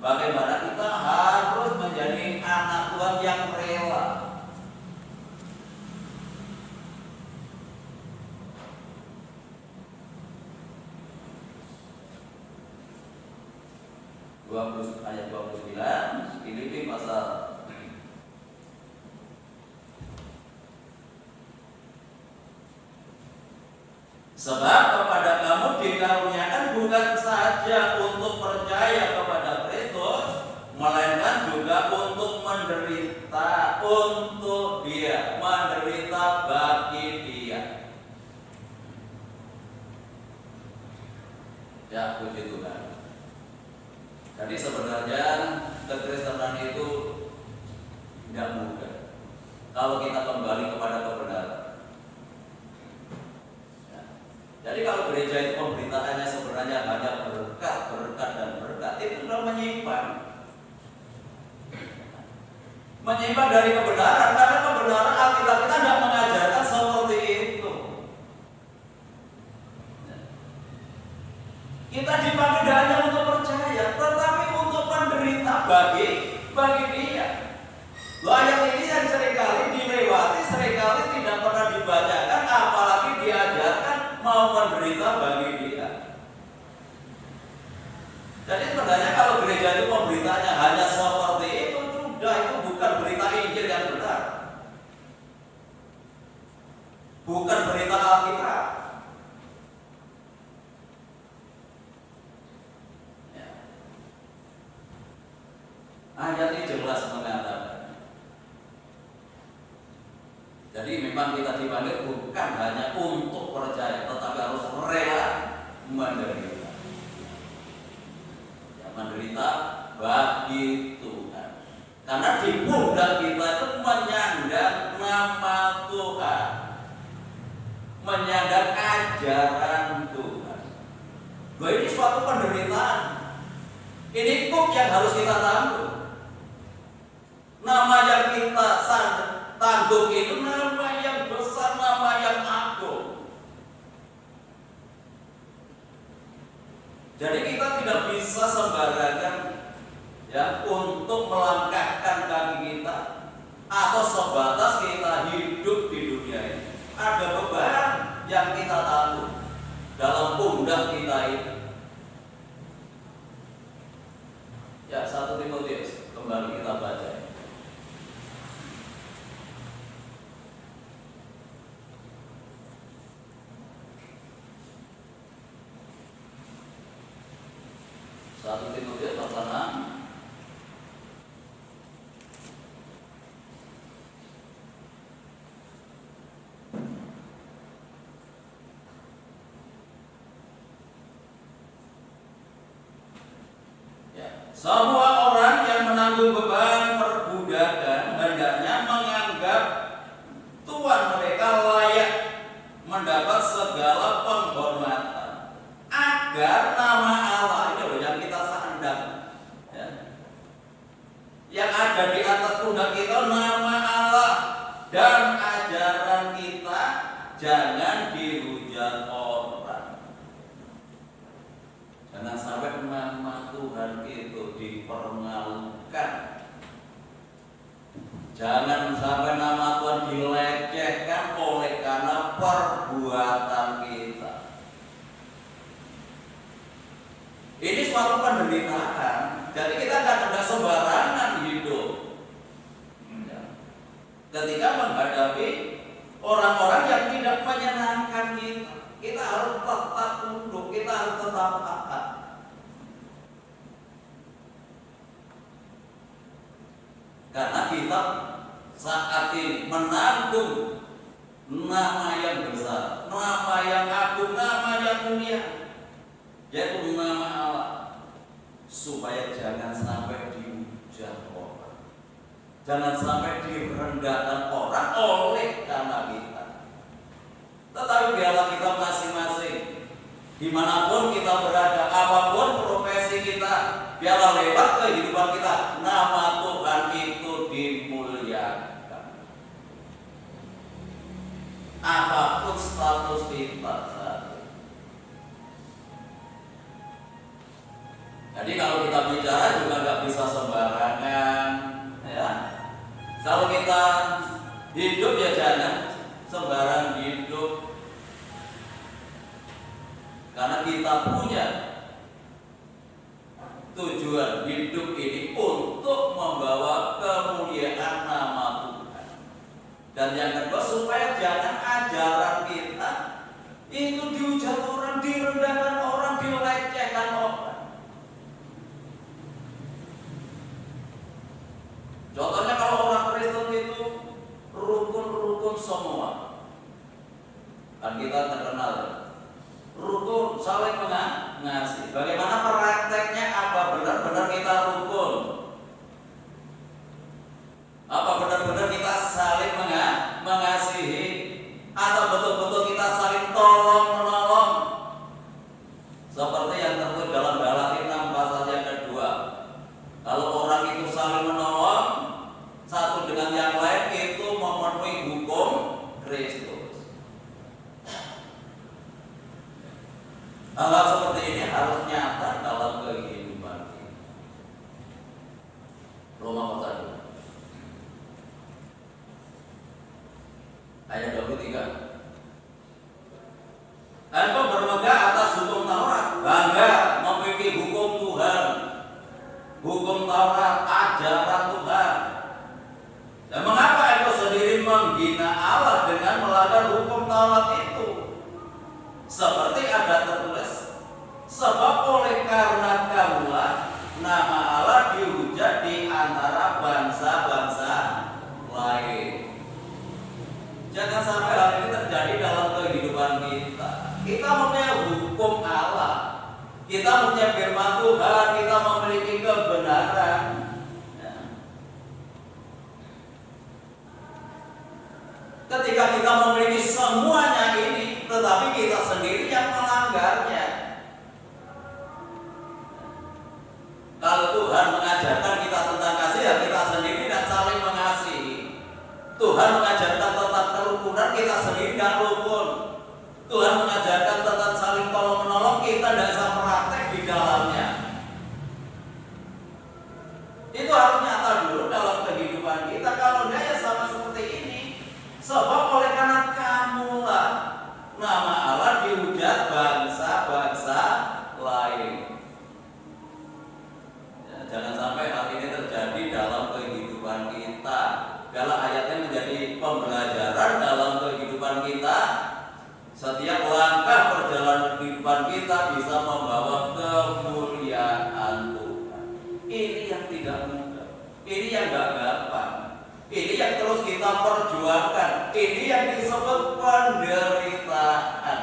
Bagaimana kita harus menjadi anak Tuhan yang rela. Ayat 29, Filipi pasal 'Sebab kepada kamu dikaruniakan bukan saja untuk percaya kepada Kristus, melainkan juga untuk menderita untuk Dia, menderita bagi Dia.' Ya, puji Tuhan. Jadi sebenarnya kekristenan itu tidak mudah kalau kita kembali kepada kebenaran. Ya. Jadi kalau gereja itu pemberitaannya sebenarnya hanya berkat, berkat, dan berkat, itu sudah menyimpang dari kebenaran, karena kebenaran Alkitab kita tidak mengajarkan seperti itu. Kita dipanggil hanya untuk percaya, tetapi untuk menderita bagi Dia. Ayat ini yang seringkali dilewati, seringkali tidak pernah dibacakan, apalagi diajarkan mau menderita bagi Dia. Jadi sebenarnya kalau gereja itu pemberitanya hanya seperti itu, sudah, itu bukan berita Injil yang benar, bukan berita Alkitab. Ayat ini jelas mengatakan. Jadi memang kita dipanggil bukan hanya untuk percaya, tetapi harus rela menderita. Ya, menderita bagi Tuhan. Karena di pundak kita itu menyandang nama Tuhan, menyandang ajaran Tuhan. Bahwa ini suatu penderitaan. Ini kuk yang harus kita tanggung. Nama yang kita tanggung itu nama yang besar, nama yang agung. Jadi kita tidak bisa sembarangan ya untuk melangkahkan kaki kita atau sebatas kita hidup di dunia ini. Ada beban yang kita tanggung dalam pundak kita ini. Ya, 1 Timotius kembali kita baca. Satu Timotius pasal 6. Semua orang yang menanggung beban perbudakan hendaknya menganggap Tuhan mereka layak mendapat segala penghormatan, agar nama Allah ini loh yang kita sandang, ya, yang ada di atas pundak kita, nama Allah dan ajaran kita jangan dihujat orang. Jangan sampai nama Tuhan itu dipermalukan. Jangan sampai nama Tuhan dilecehkan oleh karena perbuatan kita. Ini suatu penderitaan. Jadi kita tidak sembarangan hidup. Ketika menghadapi orang-orang yang tidak menyenangkan kita, kita harus tetap tunduk, kita harus tetap taat. Karena kita saat ini menanggung nama yang besar, nama yang agung, nama yang mulia, yaitu nama Allah, supaya jangan sampai dihujat orang, jangan sampai direndahkan orang oleh karena kita. Tetapi biarlah kita masing-masing, dimanapun kita berada, apapun profesi kita, biarlah lewat kehidupan kita nama Tuhan itu dimuliakan. Apapun status kita saat ini. Jadi kalau kita bicara juga nggak bisa sembarangan, ya. Kalau kita hidup ya jangan sembarang hidup, karena kita punya tujuan hidup ini untuk membawa kemuliaan nama Tuhan. Dan yang kedua, supaya jangan ajaran kita itu dihujat orang, direndahkan orang, dilecehkan orang. Contohnya kalau orang Kristen itu rukun-rukun semua, kan kita terkenal rukun, saling mengasihi. Bagaimana prakteknya? Apa benar-benar kita rukun? Apa benar-benar kita saling mengasihi? Atau betul-betul kita saling tolong-menolong? Seperti yang tertulis dalam Galatia 6 pasal yang kedua. Kalau orang itu saling menolong satu dengan yang lain, itu memenuhi hukum Kristus. Hal seperti ini harus nyata dalam kehidupan kita. Roma pasal 2 ayat 23. Engkau bermegah atas hukum Taurat, bangga memiliki hukum Tuhan, hukum Taurat, ajaran Tuhan. Dan mengapa engkau sendiri menghina Allah dengan melanggar hukum Taurat itu? Seperti ada tertulis, sebab oleh karena kamulah nama Allah dihujat di antara bangsa-bangsa lain. Jangan sampai hal ini terjadi dalam kehidupan kita. Kita mempunyai hukum Allah, kita mempunyai firman Tuhan, kita memiliki kebenaran. Ketika kita memiliki semuanya ini, tetapi kita sendiri yang melanggarnya. Kalau Tuhan mengajarkan kita tentang kasih, ya kita sendiri dan saling mengasihi. Tuhan mengajarkan tentang kerukunan, kita sendiri dan rukun. Tuhan mengajarkan tentang saling tolong menolong, kita tidak bisa praktek di dalamnya. Itu harus nyata dulu dalam kehidupan kita. Kalau tidak ya sama seperti ini. Sebab oleh karena kamulah nama Allah dihujat bangsa-bangsa lain. Ya, jangan sampai hal ini terjadi dalam kehidupan kita. Kalau ayatnya menjadi pembelajaran dalam kehidupan kita, setiap langkah perjalanan kehidupan kita bisa membawa kemuliaan Tuhan. Ini yang tidak mudah, ini yang gak gampang, ini yang terus kita perjuangkan, ini yang disebut penderitaan.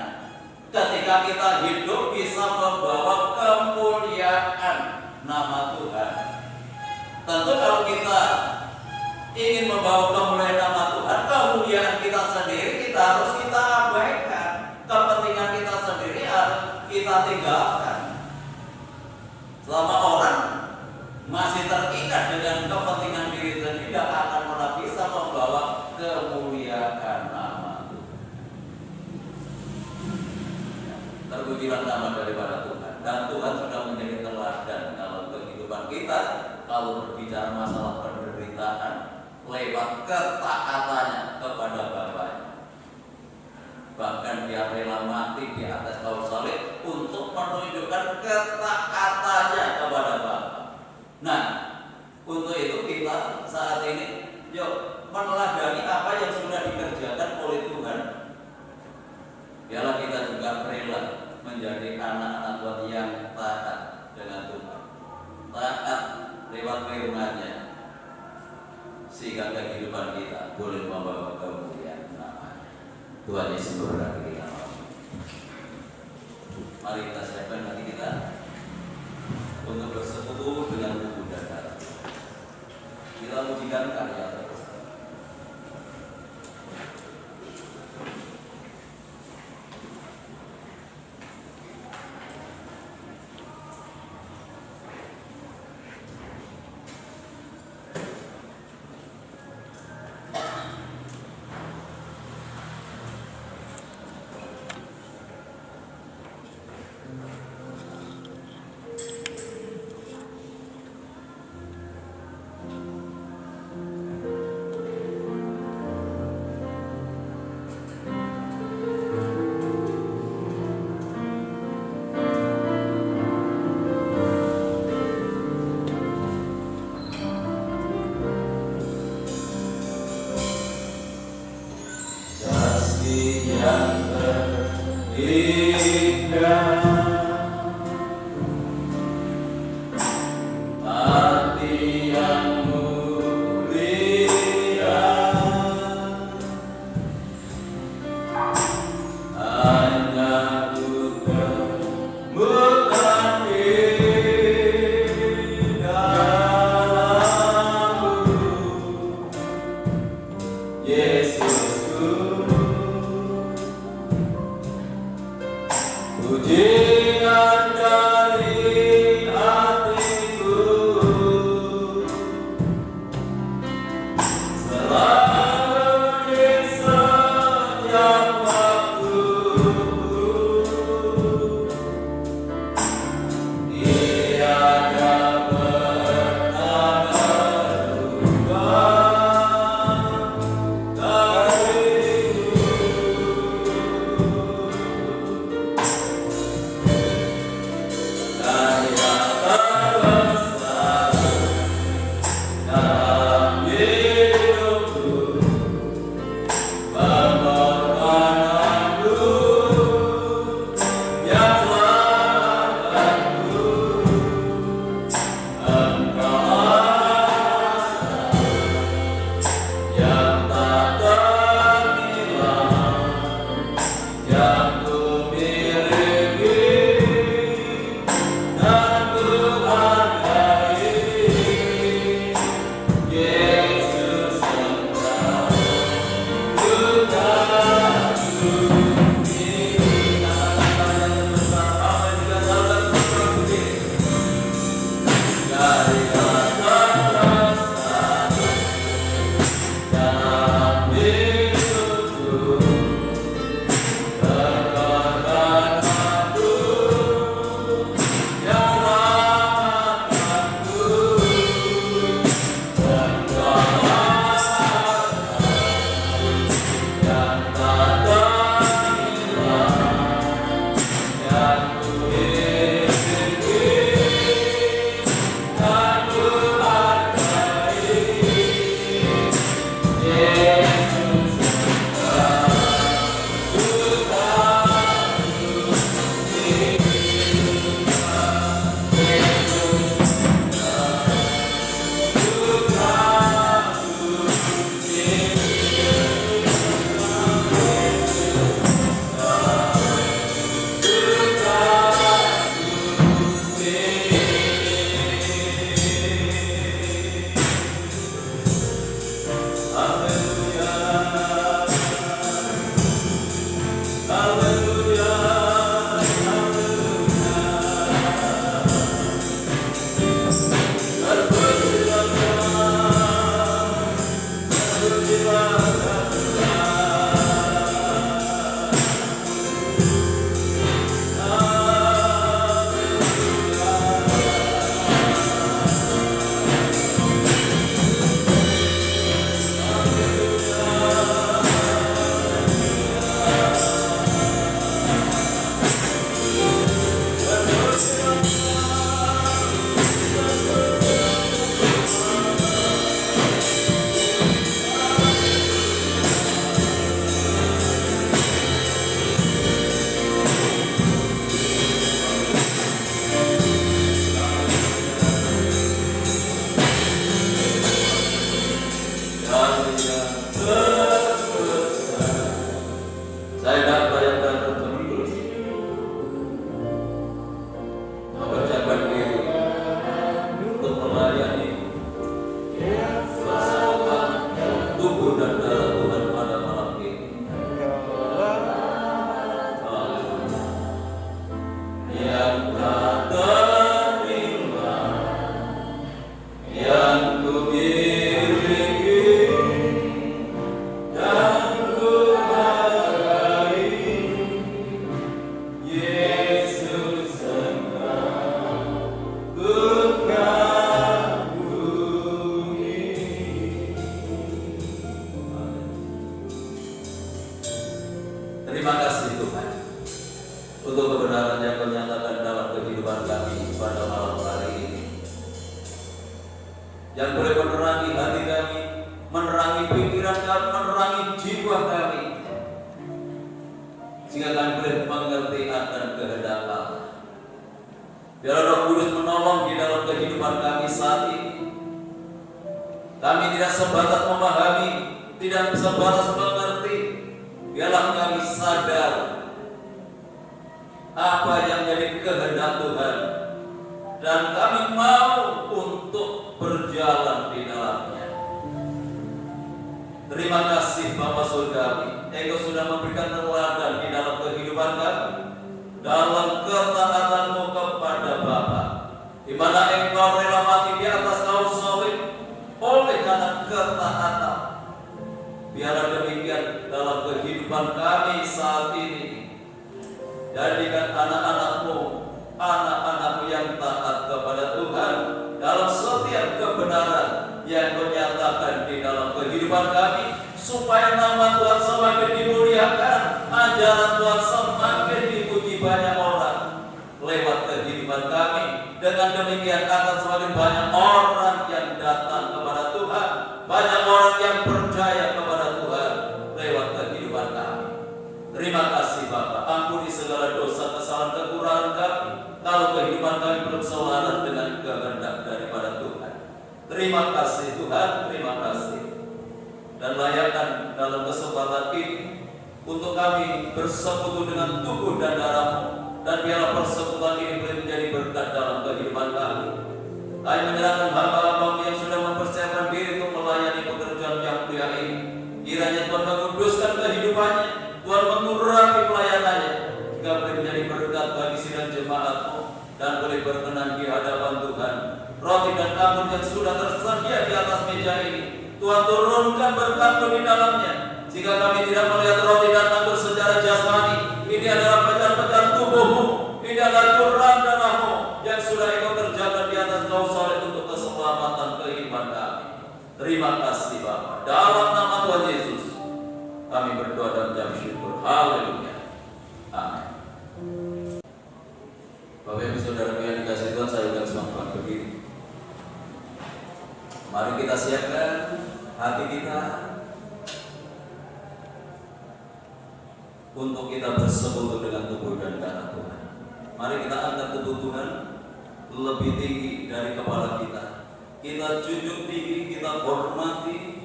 Ketika kita hidup bisa membawa kemuliaan nama Tuhan. kita tinggalkan. Selama orang masih terikat dengan kepentingan diri sendiri, tidak akan pernah bisa membawa kemuliaan nama Tuhan. Terpujilah nama daripada Tuhan. Dan Tuhan sudah menjadi teladan dalam kehidupan kita. Kalau berbicara masalah penderitaan, lewat ketaatannya kepada Bapaknya. Bahkan dia rela mati di atas kayu salib untuk menunjukkan ketaatannya kepada Bapa. Nah, untuk itu kita saat ini yuk meneladani apa yang sudah dikerjakan oleh Tuhan. Biarlah kita juga rela menjadi anak-anak Tuhan yang taat dengan Tuhan, taat lewat firman-Nya, sehingga kehidupan kita boleh membawa kemuliaan nama-Nya. Tuhan Yesus berkati kita. Mari kita siapkan hati kita untuk bersekutu dengan tubuh dan darah. Kita pujikan karya terus. Saya dapat terus mempersiapkan diri untuk melayani bersama tubuh dan darah Tuhan pada malam ini. Yang tak terima, yang ku miliki dan ku hargai, Yesus engkau ku kagumi. Terima kasih Tuhan untuk kebenaran yang Kau nyatakan dalam kehidupan kami pada malam hari ini, yang boleh menerangi hati kami, menerangi pikiran kami, menerangi jiwa kami, sehingga kami boleh mengerti akan kehendak Allah. Biarlah Roh Kudus menolong di dalam kehidupan kami saat ini. Kami tidak sebatas memahami, tidak sebatas mengerti. Biarlah kami sadar apa yang menjadi kehendak Tuhan, dan kami mau untuk berjalan di dalamnya. Terima kasih Bapa Surgawi, Engkau sudah memberikan teladan di dalam kehidupan kami, dalam ketaatan-Mu kepada Bapa, di mana Engkau rela mati di atas kayu salib oleh karena ketaatan. Biarlah demikian dalam kehidupan kami saat ini. Jadikan anak-anak-Mu, anak-anak-Mu yang taat kepada Tuhan dalam setiap kebenaran yang Kau nyatakan di dalam kehidupan kami, supaya nama Tuhan semakin dimuliakan, ajaran Tuhan semakin dipuji banyak orang lewat kehidupan kami. Dengan demikian akan semakin banyak orang yang datang kepada Tuhan, banyak orang yang percaya kepada Tuhan lewat kehidupan kami. Terima kasih Bapa, ampuni segala dosa, kesalahan, kekurangan kami kalau kehidupan kami belum selaras dengan kehendak daripada Tuhan. Terima kasih Tuhan, terima kasih. Dan layakkan dalam kesempatan ini untuk kami bersekutu dengan tubuh dan darah-Mu, dan biarlah persekutuan ini boleh menjadi berkat dalam kehidupan kami. Kami menyerahkan hamba-hamba-Mu yang sudah mempersiapkan diri untuk melayani pekerjaan yang mulia ini. Kiranya Tuhan menguduskan kehidupannya, Tuhan mengurangi pelayanannya, hingga boleh menjadi berkat bagi sidang jemaat-Mu, dan boleh berkenan di hadapan Tuhan. Roti dan anggur yang sudah tersedia di atas meja ini, Tuhan turunkan berkat-Mu di dalamnya, jika kami tidak melihat roti dan anggur secara jasmani. Ini adalah pecahan-pecahan tubuh-Mu, ini adalah curahan darah-Mu yang sudah Engkau kerjakan di atas kayu salib untuk keselamatan kehidupan kami. Terima kasih Bapa, dalam nama Tuhan Yesus kami berdoa dan mengucap syukur. Haleluya. Amin. Bapak Ibu Saudara yang dikasihi Tuhan, saya undang semua Tuhan berdiri. Mari kita siapkan hati kita untuk kita bersekutu dengan tubuh dan darah Tuhan. Mari kita angkat tubuh Tuhan lebih tinggi dari kepala kita. Kita junjung tinggi, kita hormati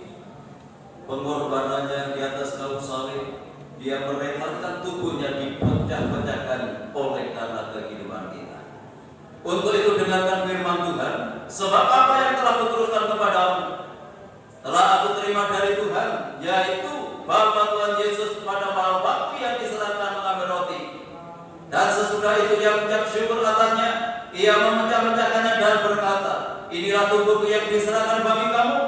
pengorbanannya di atas kayu salib. Dia merelakan tubuhnya dipecah-pecahkan oleh karena kehidupan kita. Untuk itu dengarkan firman Tuhan. Sebab apa yang telah kuteruskan kepadamu telah aku terima dari Tuhan, yaitu Bapa Tuhan Yesus pada malam waktu yang diserahkan mengambil roti, dan sesudah itu Ia mengucap syukur atasnya, Ia memecah-mecahkannya dan berkata, inilah tubuhku yang diserahkan bagi kamu.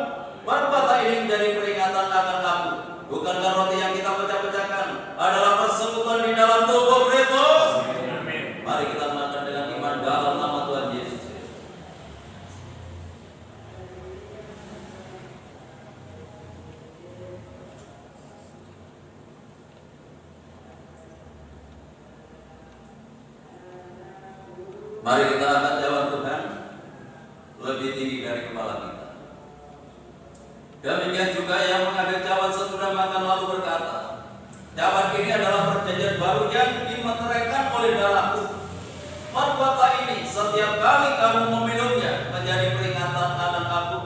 Perbuatan ini menjadi peringatan akan aku. Bukankah roti yang kita pecah-pecahkan adalah persekutuan di dalam tubuh Kristus? Amin. Mari kita makan dengan iman dalam nama Tuhan Yesus. Mari kita angkat jawab Tuhan lebih tinggi dari kepala kita. Demikian juga yang mengambil cawan sesudah makan lalu berkata, cawan ini adalah perjanjian baru yang dimeteraikan oleh darahku. Perbuatan ini setiap kali kamu meminumnya menjadi peringatan akan aku.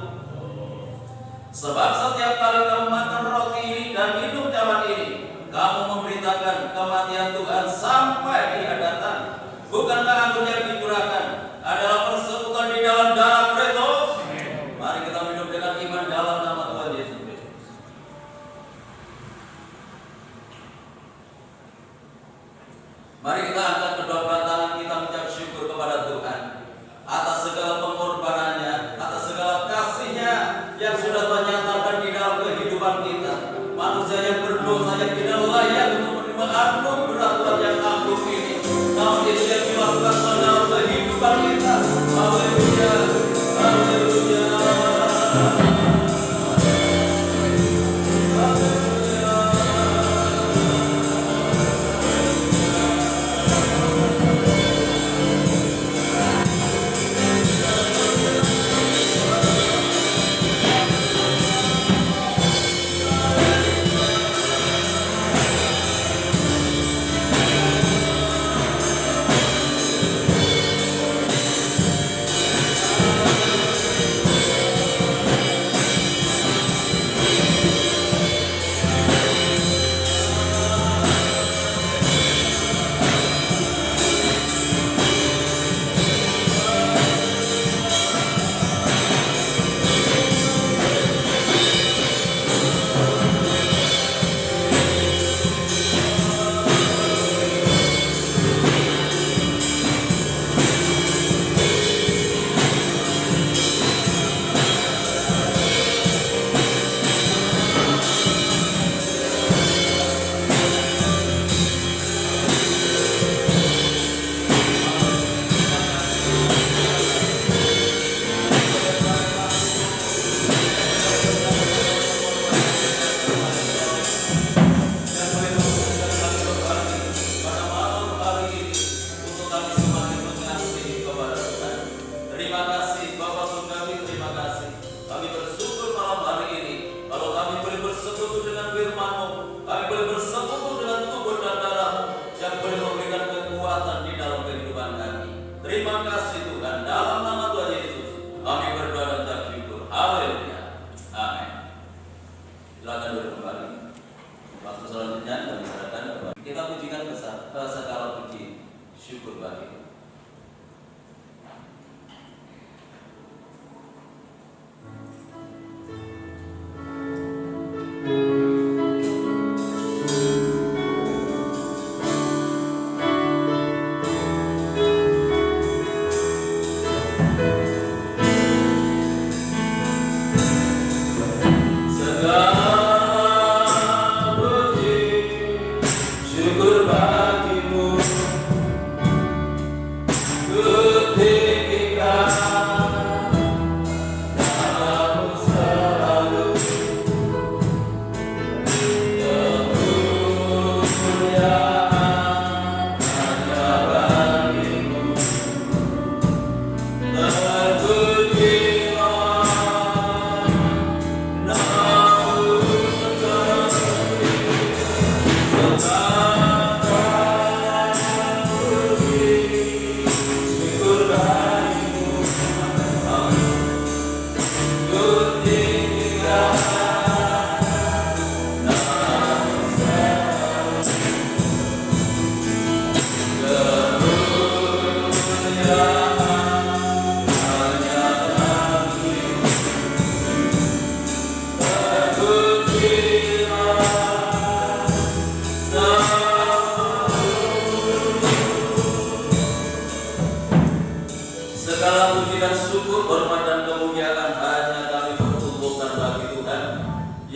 Sebab setiap kali kamu makan roti ini dan minum cawan ini, kamu memberitakan kematian Tuhan sampai dia datang. Bukankah anggur yang dicurahkan adalah persekutuan di dalam darah Kristus? Mari kita hidup dengan iman dalam nama Tuhan Yesus Kristus. Mari kita angkat kedua tangan kita mengucap syukur kepada Tuhan atas segala pengorbanannya, atas segala kasih-Nya yang sudah menyatakan di dalam kehidupan kita. Manusia yang berdosa yang tidak layak untuk menerima anugerah Tuhan yang agung ini, namun itu yang dilakukan dalam kehidupan kita. Haleluya, haleluya.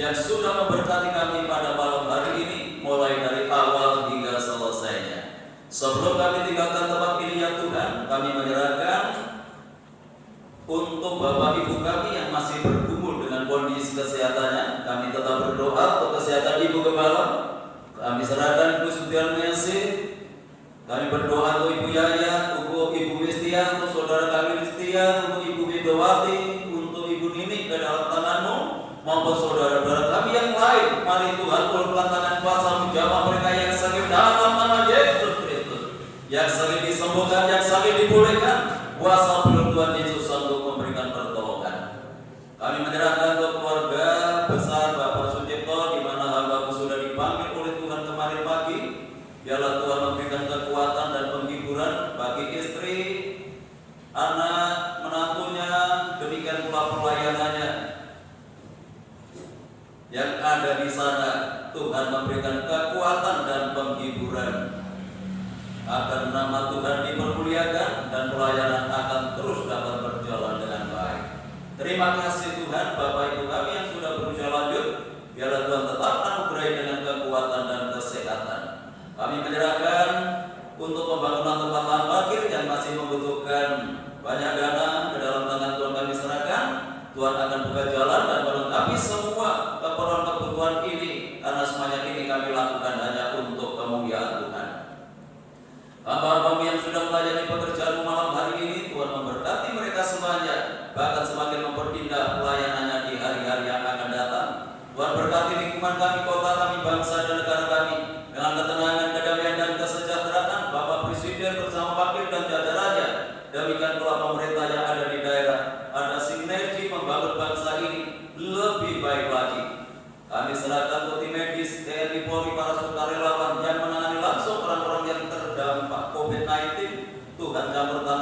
yang sudah memberkati kami pada malam hari ini, mulai dari awal hingga selesainya. Sebelum kami tinggalkan tempat ini ya Tuhan, kami menyerahkan untuk Bapak Ibu kami yang masih bergumul dengan kondisi kesehatannya. Kami tetap berdoa untuk kesehatan Ibu Gembala. Kami serahkan Ibu Sudiarniasi. Kami berdoa untuk Ibu Yaya, untuk Ibu Wistia, untuk saudara kami Wistia, untuk Ibu Widowati, untuk Ibu Nini ke dalam tangan-Mu, maupun saudara-saudara kami yang lain. Mari Tuhan ulurkan tangan kuasa menjamah mereka yang sakit dalam nama Yesus Kristus. Yang sakit disembuhkan, yang sakit dipulihkan. Kuasa penuh Tuhan Yesus untuk memberikan pertolongan. Kami menyerahkan untuk keluarga besar Bapak Sucipto, di mana hamba-Mu sudah dipanggil oleh Tuhan kemarin pagi. Biarlah Tuhan memberikan kekuatan dan penghiburan bagi istri, anak, menantunya, demikian pula pelayanannya yang ada di sana. Tuhan memberikan kekuatan dan penghiburan agar nama Tuhan dipermuliakan dan pelayanan akan terus dapat berjalan dengan baik. Terima kasih Tuhan, Bapak Ibu kami yang sudah berusaha lanjut. Biarlah Tuhan tetap anugerahi dengan kekuatan dan kesehatan. Kami menyerahkan untuk pembangunan tempat lahan parkir yang masih membutuhkan banyak dana ke dalam tangan Tuhan kami serahkan. Tuhan akan buka jalan dan melengkapi semua keperluan ini, karena semuanya ini kami lakukan hanya untuk kemuliaan Tuhan. Hamba-Hamba yang sudah melayani pekerjaan malam hari ini, Tuhan memberkati mereka semuanya, bahkan semakin memperindah pelayanannya di hari-hari yang akan datang. Tuhan berkati lingkungan kami, kota kami, bangsa dan negara kami dengan ketenangan, kedamaian dan kesejahteraan. Bapak Presiden bersama wakil dan jajarannya, demikian pula pemerintah yang ada di daerah, ada sinergi membangun bangsa ini lebih baik lagi. Kami serahkan untuk tim medis, TNI, Polri, para sukarelawan yang menangani langsung orang-orang yang terdampak COVID-19. Tuhan campur tangan